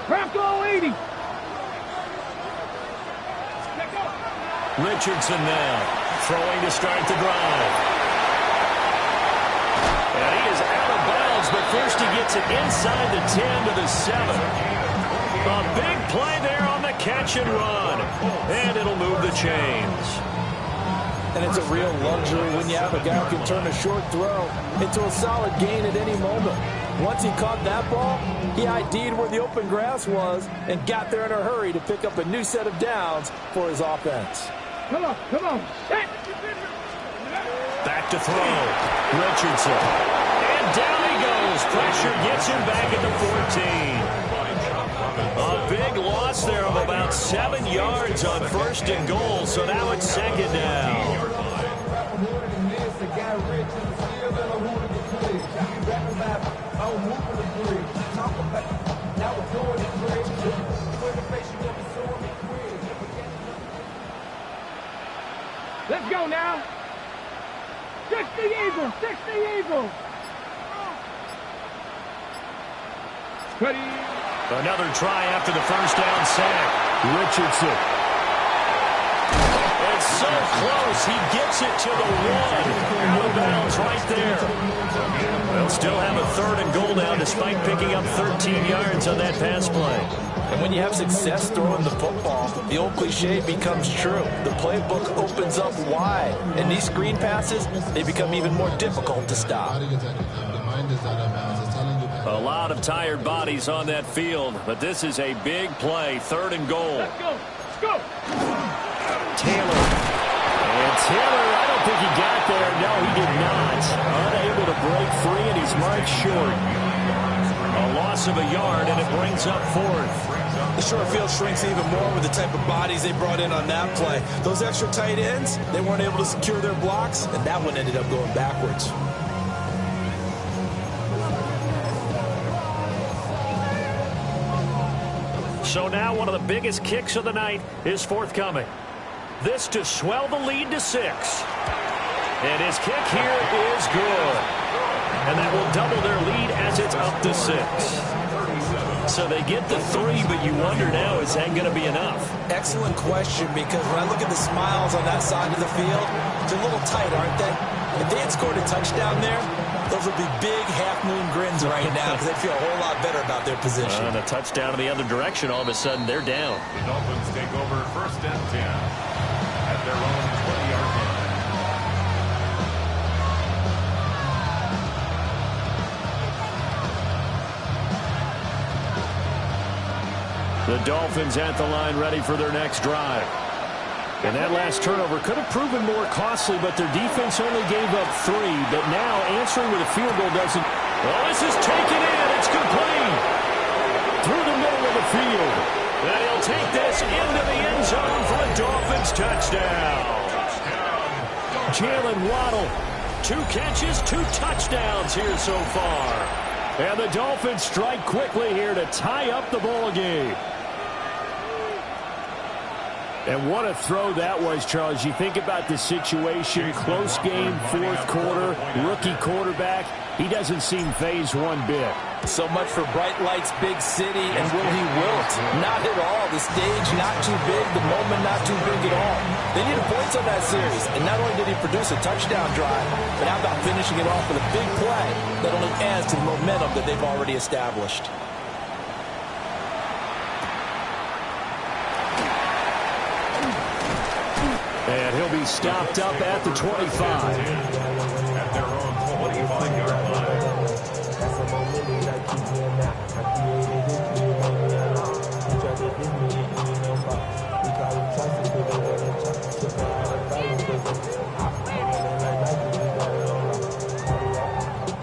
F: Bronco 80.
E: Richardson now throwing to start the drive. And he is out of bounds, but first he gets it inside the 10 to the 7. A big play there on the catch and run. And it'll move the chains.
H: And it's a real luxury when you have a guy who can turn a short throw into a solid gain at any moment. Once he caught that ball, he ID'd where the open grass was and got there in a hurry to pick up a new set of downs for his offense.
F: Come on, come on. Hey.
E: Back to throw. Richardson. And down he goes. Pressure gets him back at the 14. A big loss there of about 7 yards on 1st and goal, so now it's 2nd down.
F: Let's go now. 60 Eagles, 60 Eagles. Ready.
E: Another try after the 1st down sack. Richardson. It's so close. He gets it to the 1. Out of bounds right there. They'll still have a 3rd and goal now despite picking up 13 yards on that pass play.
H: And when you have success throwing the football, the old cliche becomes true. The playbook opens up wide. And these screen passes, they become even more difficult to stop.
E: A lot of tired bodies on that field, but this is a big play. 3rd and goal.
F: Let's go. Let's go.
E: Taylor. And Taylor, I don't think he got there. No, he did not. Unable to break free, and he's marked short. A loss of a yard, and it brings up 4th.
H: The short field shrinks even more with the type of bodies they brought in on that play. Those extra tight ends, they weren't able to secure their blocks, and that one ended up going backwards.
E: So now one of the biggest kicks of the night is forthcoming. This to swell the lead to 6. And his kick here is good. And that will double their lead as it's up to 6. So they get the 3, but you wonder now, is that going to be enough?
H: Excellent question, because when I look at the smiles on that side of the field, they're a little tight, aren't they? If they had scored a touchdown there, those would be big half-moon grins right now because they feel a whole lot better about their position.
E: And a touchdown in the other direction, all of a sudden they're down.
I: The Dolphins take over 1st and 10 at their own 20-yard line.
E: The Dolphins at the line ready for their next drive. And that last turnover could have proven more costly, but their defense only gave up 3. But now answering with a field goal doesn't. Oh, this is taken in. It's complete. Through the middle of the field. And he'll take this into the end zone for a Dolphins touchdown. Jalen Waddle. 2 catches, 2 touchdowns here so far. And the Dolphins strike quickly here to tie up the ball game.
G: And what a throw that was, Charles. You think about the situation, close game, fourth quarter, rookie quarterback. He doesn't seem phased one bit.
H: So much for bright lights, big city, and will he wilt? Not at all. The stage not too big, the moment not too big at all. They needed points on that series, and not only did he produce a touchdown drive, but how about finishing it off with a big play that only adds to the momentum that they've already established.
G: And he'll be stopped up at the 25.
I: At their own 25-yard line.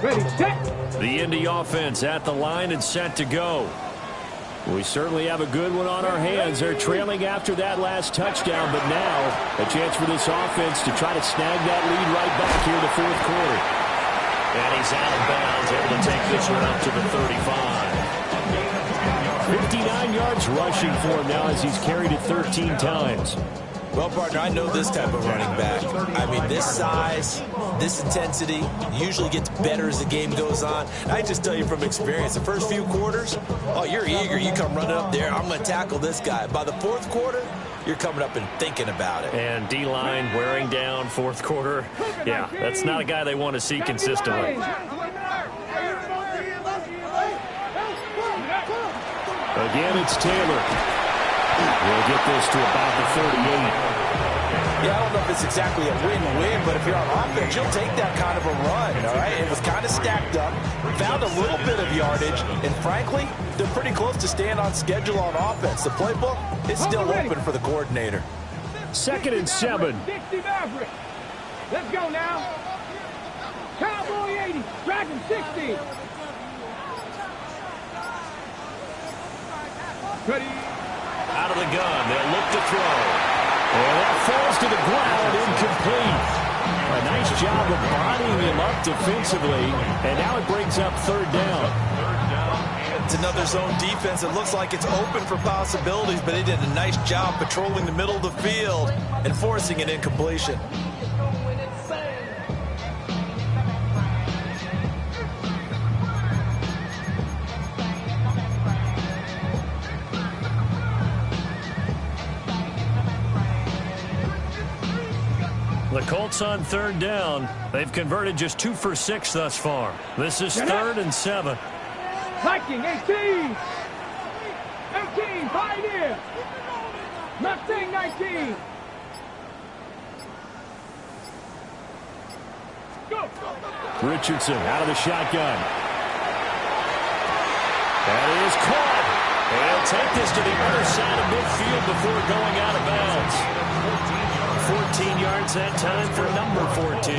F: Ready, set.
G: The Indy offense at the line and set to go. We certainly have a good one on our hands. They're trailing after that last touchdown, but now a chance for this offense to try to snag that lead right back here in the fourth quarter.
E: And he's out of bounds, able to take this one up to the 35.
G: 59 yards rushing for him now as he's carried it 13 times.
H: Well, partner, I know this type of running back. I mean, this size, this intensity usually gets better as the game goes on. I just tell you from experience, the first few quarters, oh, you're eager. You come running up there, I'm going to tackle this guy. By the fourth quarter, you're coming up and thinking about it.
E: And D-line wearing down fourth quarter. Yeah, that's not a guy they want to see consistently.
G: Again, it's Taylor. We'll get this to about the 38.
H: Yeah, I don't know if it's exactly a win-win, but if you're on offense, you'll take that kind of a run, all right? It was kind of stacked up, found a little bit of yardage, and frankly, they're pretty close to staying on schedule on offense. The playbook is still open for the coordinator.
G: 2nd and 7.
F: Dixie Maverick. Let's go now. Cowboy 80, Dragon 60. Ready.
E: Out of the gun, they'll look to throw.
G: And that falls to the ground, incomplete. A nice job of bodying him up defensively, and now it brings up 3rd down.
H: It's another zone defense. It looks like it's open for possibilities, but they did a nice job patrolling the middle of the field and forcing an incompletion.
E: The Colts on 3rd down. They've converted just 2 for 6 thus far. This is 3rd and 7.
F: Viking 18. 18, Pioneer. Mustang 19. Go.
G: Richardson out of the shotgun. That is caught.
E: They'll take this to the other side of midfield before going out of bounds. 14 yards that time for number 14.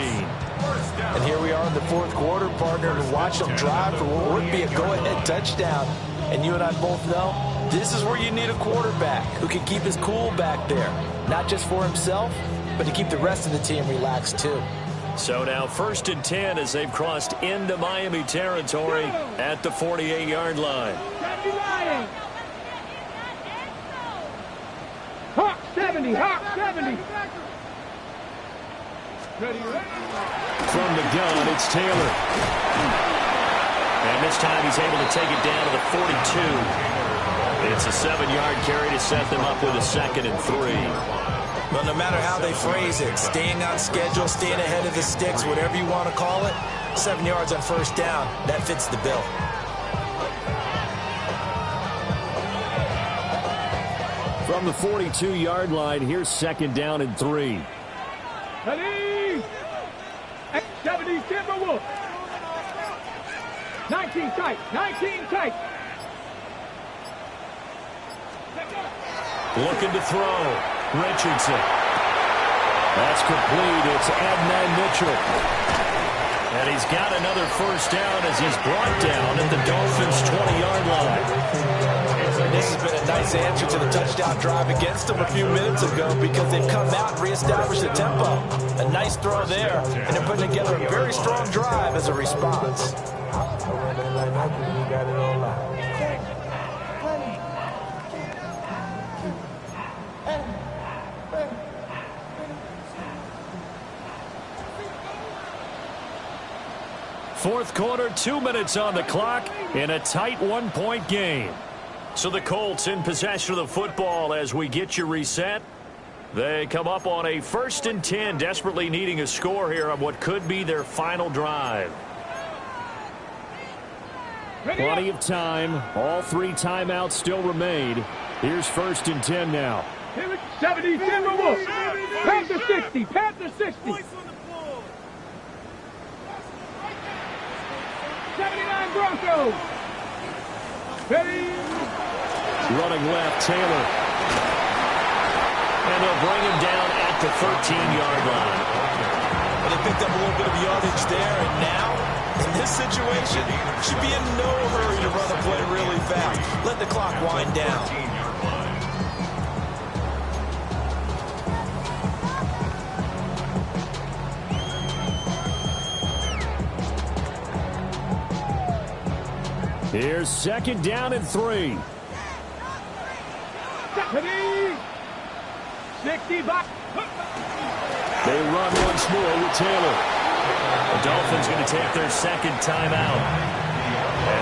H: And here we are in the fourth quarter, partner, to watch them drive for what would be a go-ahead touchdown. And you and I both know this is where you need a quarterback who can keep his cool back there. Not just for himself, but to keep the rest of the team relaxed too.
E: So now 1st and 10 as they've crossed into Miami territory at the 48-yard line.
F: Hawk 70, Hawk 70.
G: From the gun, it's Taylor.
E: And this time he's able to take it down to the 42. It's a 7-yard carry to set them up with a 2nd and 3.
H: Well, no matter how they phrase it, staying on schedule, staying ahead of the sticks, whatever you want to call it, 7 yards on 1st down, that fits the bill.
G: From the 42-yard line, here's 2nd down and 3.
F: Ready. 70 Timberwolf. 19 tight. 19 tight.
G: Looking to throw. Richardson. That's complete. It's Adnan Mitchell.
E: And he's got another 1st down as he's brought down at the Dolphins' 20-yard line.
H: This has been a nice answer to the touchdown drive against them a few minutes ago because they've come out and reestablished the tempo. A nice throw there, and they're putting together a very strong drive as a response.
G: Fourth quarter, 2 minutes on the clock in a tight one-point game. So the Colts in possession of the football as we get you reset. They come up on a 1st and 10, desperately needing a score here on what could be their final drive. Plenty of time. All 3 timeouts still remain. Here's 1st and 10 now.
F: 70, Timberwolves. Panther 60, Panther 60. 79 Broncos. Ready.
G: Running left, Taylor. And they'll bring him down at the 13-yard line.
H: Well, they picked up a little bit of yardage there, and now, in this situation, should be in no hurry to run the play really fast. Let the clock wind down.
G: Here's 2nd down and 3.
F: 60 back.
G: They run once more with Taylor. The Dolphins going to take their 2nd timeout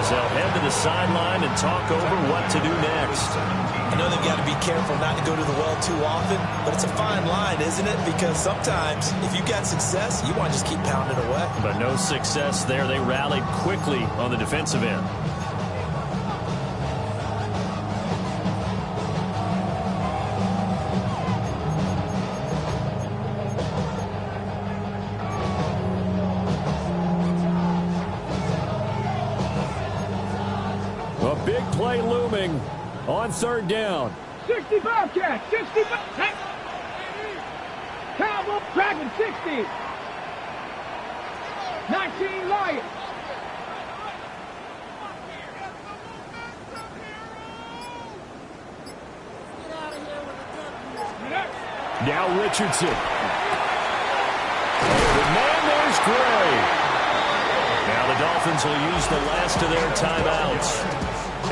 G: as they'll head to the sideline and talk over what to do next.
H: I know they've got to be careful not to go to the well too often, but it's a fine line, isn't it? Because sometimes, if you've got success, you want to just keep pounding away.
G: But no success there. They rallied quickly on the defensive end. A big play looming on 3rd down.
F: 65 catch, 65. Cowboy Dragon 60. 19 Lions.
G: Now Richardson. The man, there's Gray. Now the Dolphins will use the last of their timeouts.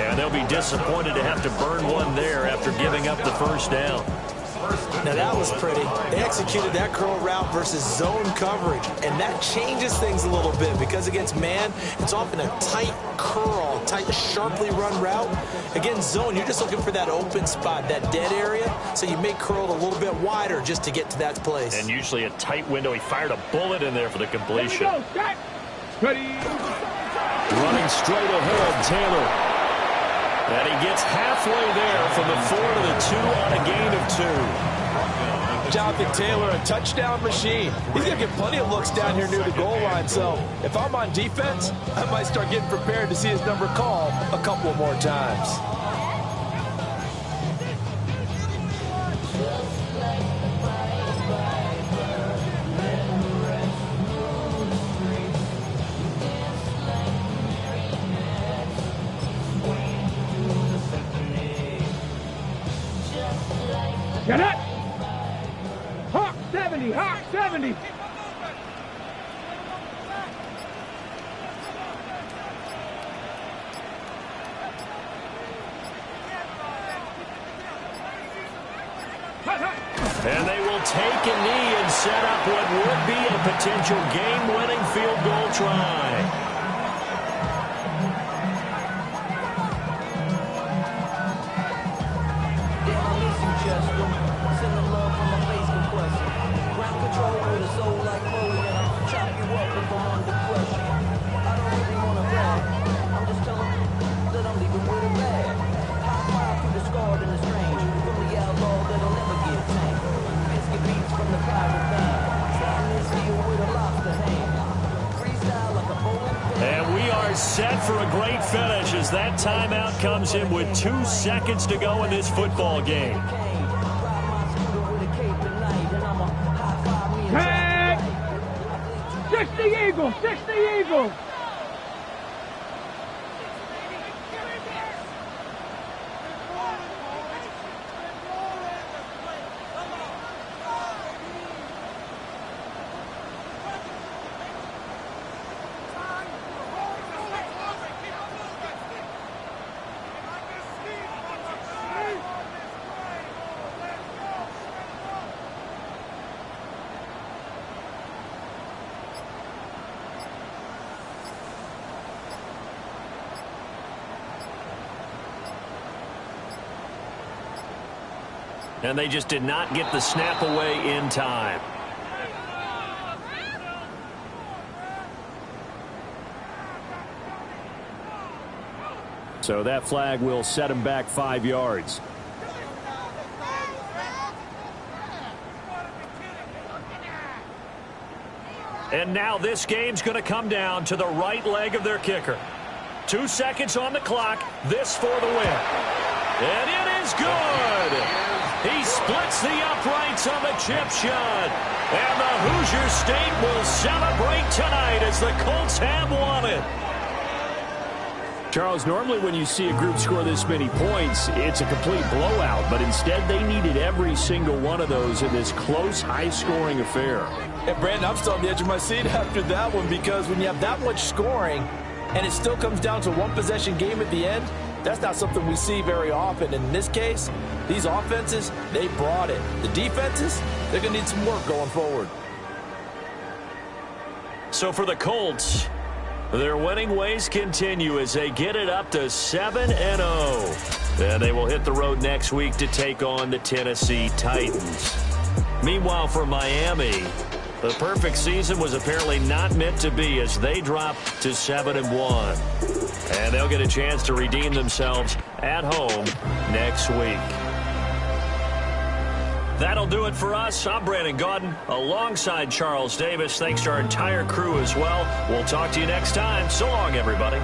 G: And they'll be disappointed to have to burn one there after giving up the 1st down.
H: Now that was pretty. They executed that curl route versus zone coverage, and that changes things a little bit because against man, it's often a tight curl, tight, sharply run route. Against zone, you're just looking for that open spot, that dead area, so you make curl a little bit wider just to get to that place.
G: And usually a tight window. He fired a bullet in there for the completion.
F: Ready.
G: Running straight ahead, Taylor. And he gets halfway there from the 4 to the 2 on a gain of 2.
H: Jonathan Taylor, a touchdown machine. He's going to get plenty of looks down here near the goal line. So if I'm on defense, I might start getting prepared to see his number called a couple more times.
F: Get it! Hawk 70, Hawk 70.
G: And they will take a knee and set up what would be a potential game-winning field goal try. And we are set for a great finish as that timeout comes in with 2 seconds to go in this football game.
F: 60 Eagles, 60 Eagles.
E: And they just did not get the snap away in time.
G: So that flag will set him back 5 yards.
E: And now this game's going to come down to the right leg of their kicker. 2 seconds on the clock. This for the win. And it is good. He splits the uprights on the chip shot. And the Hoosier State will celebrate tonight as the Colts have won it.
G: Charles, normally when you see a group score this many points, it's a complete blowout. But instead, they needed every single one of those in this close, high-scoring affair.
H: And, Brandon, I'm still on the edge of my seat after that one because when you have that much scoring and it still comes down to one possession game at the end, that's not something we see very often. In this case, these offenses, they brought it. The defenses, they're going to need some work going forward.
E: So for the Colts, their winning ways continue as they get it up to 7-0. And they will hit the road next week to take on the Tennessee Titans. Meanwhile, for Miami, the perfect season was apparently not meant to be as they drop to 7-1. And they'll get a chance to redeem themselves at home next week. That'll do it for us. I'm Brandon Gaudin alongside Charles Davis. Thanks to our entire crew as well. We'll talk to you next time. So long, everybody.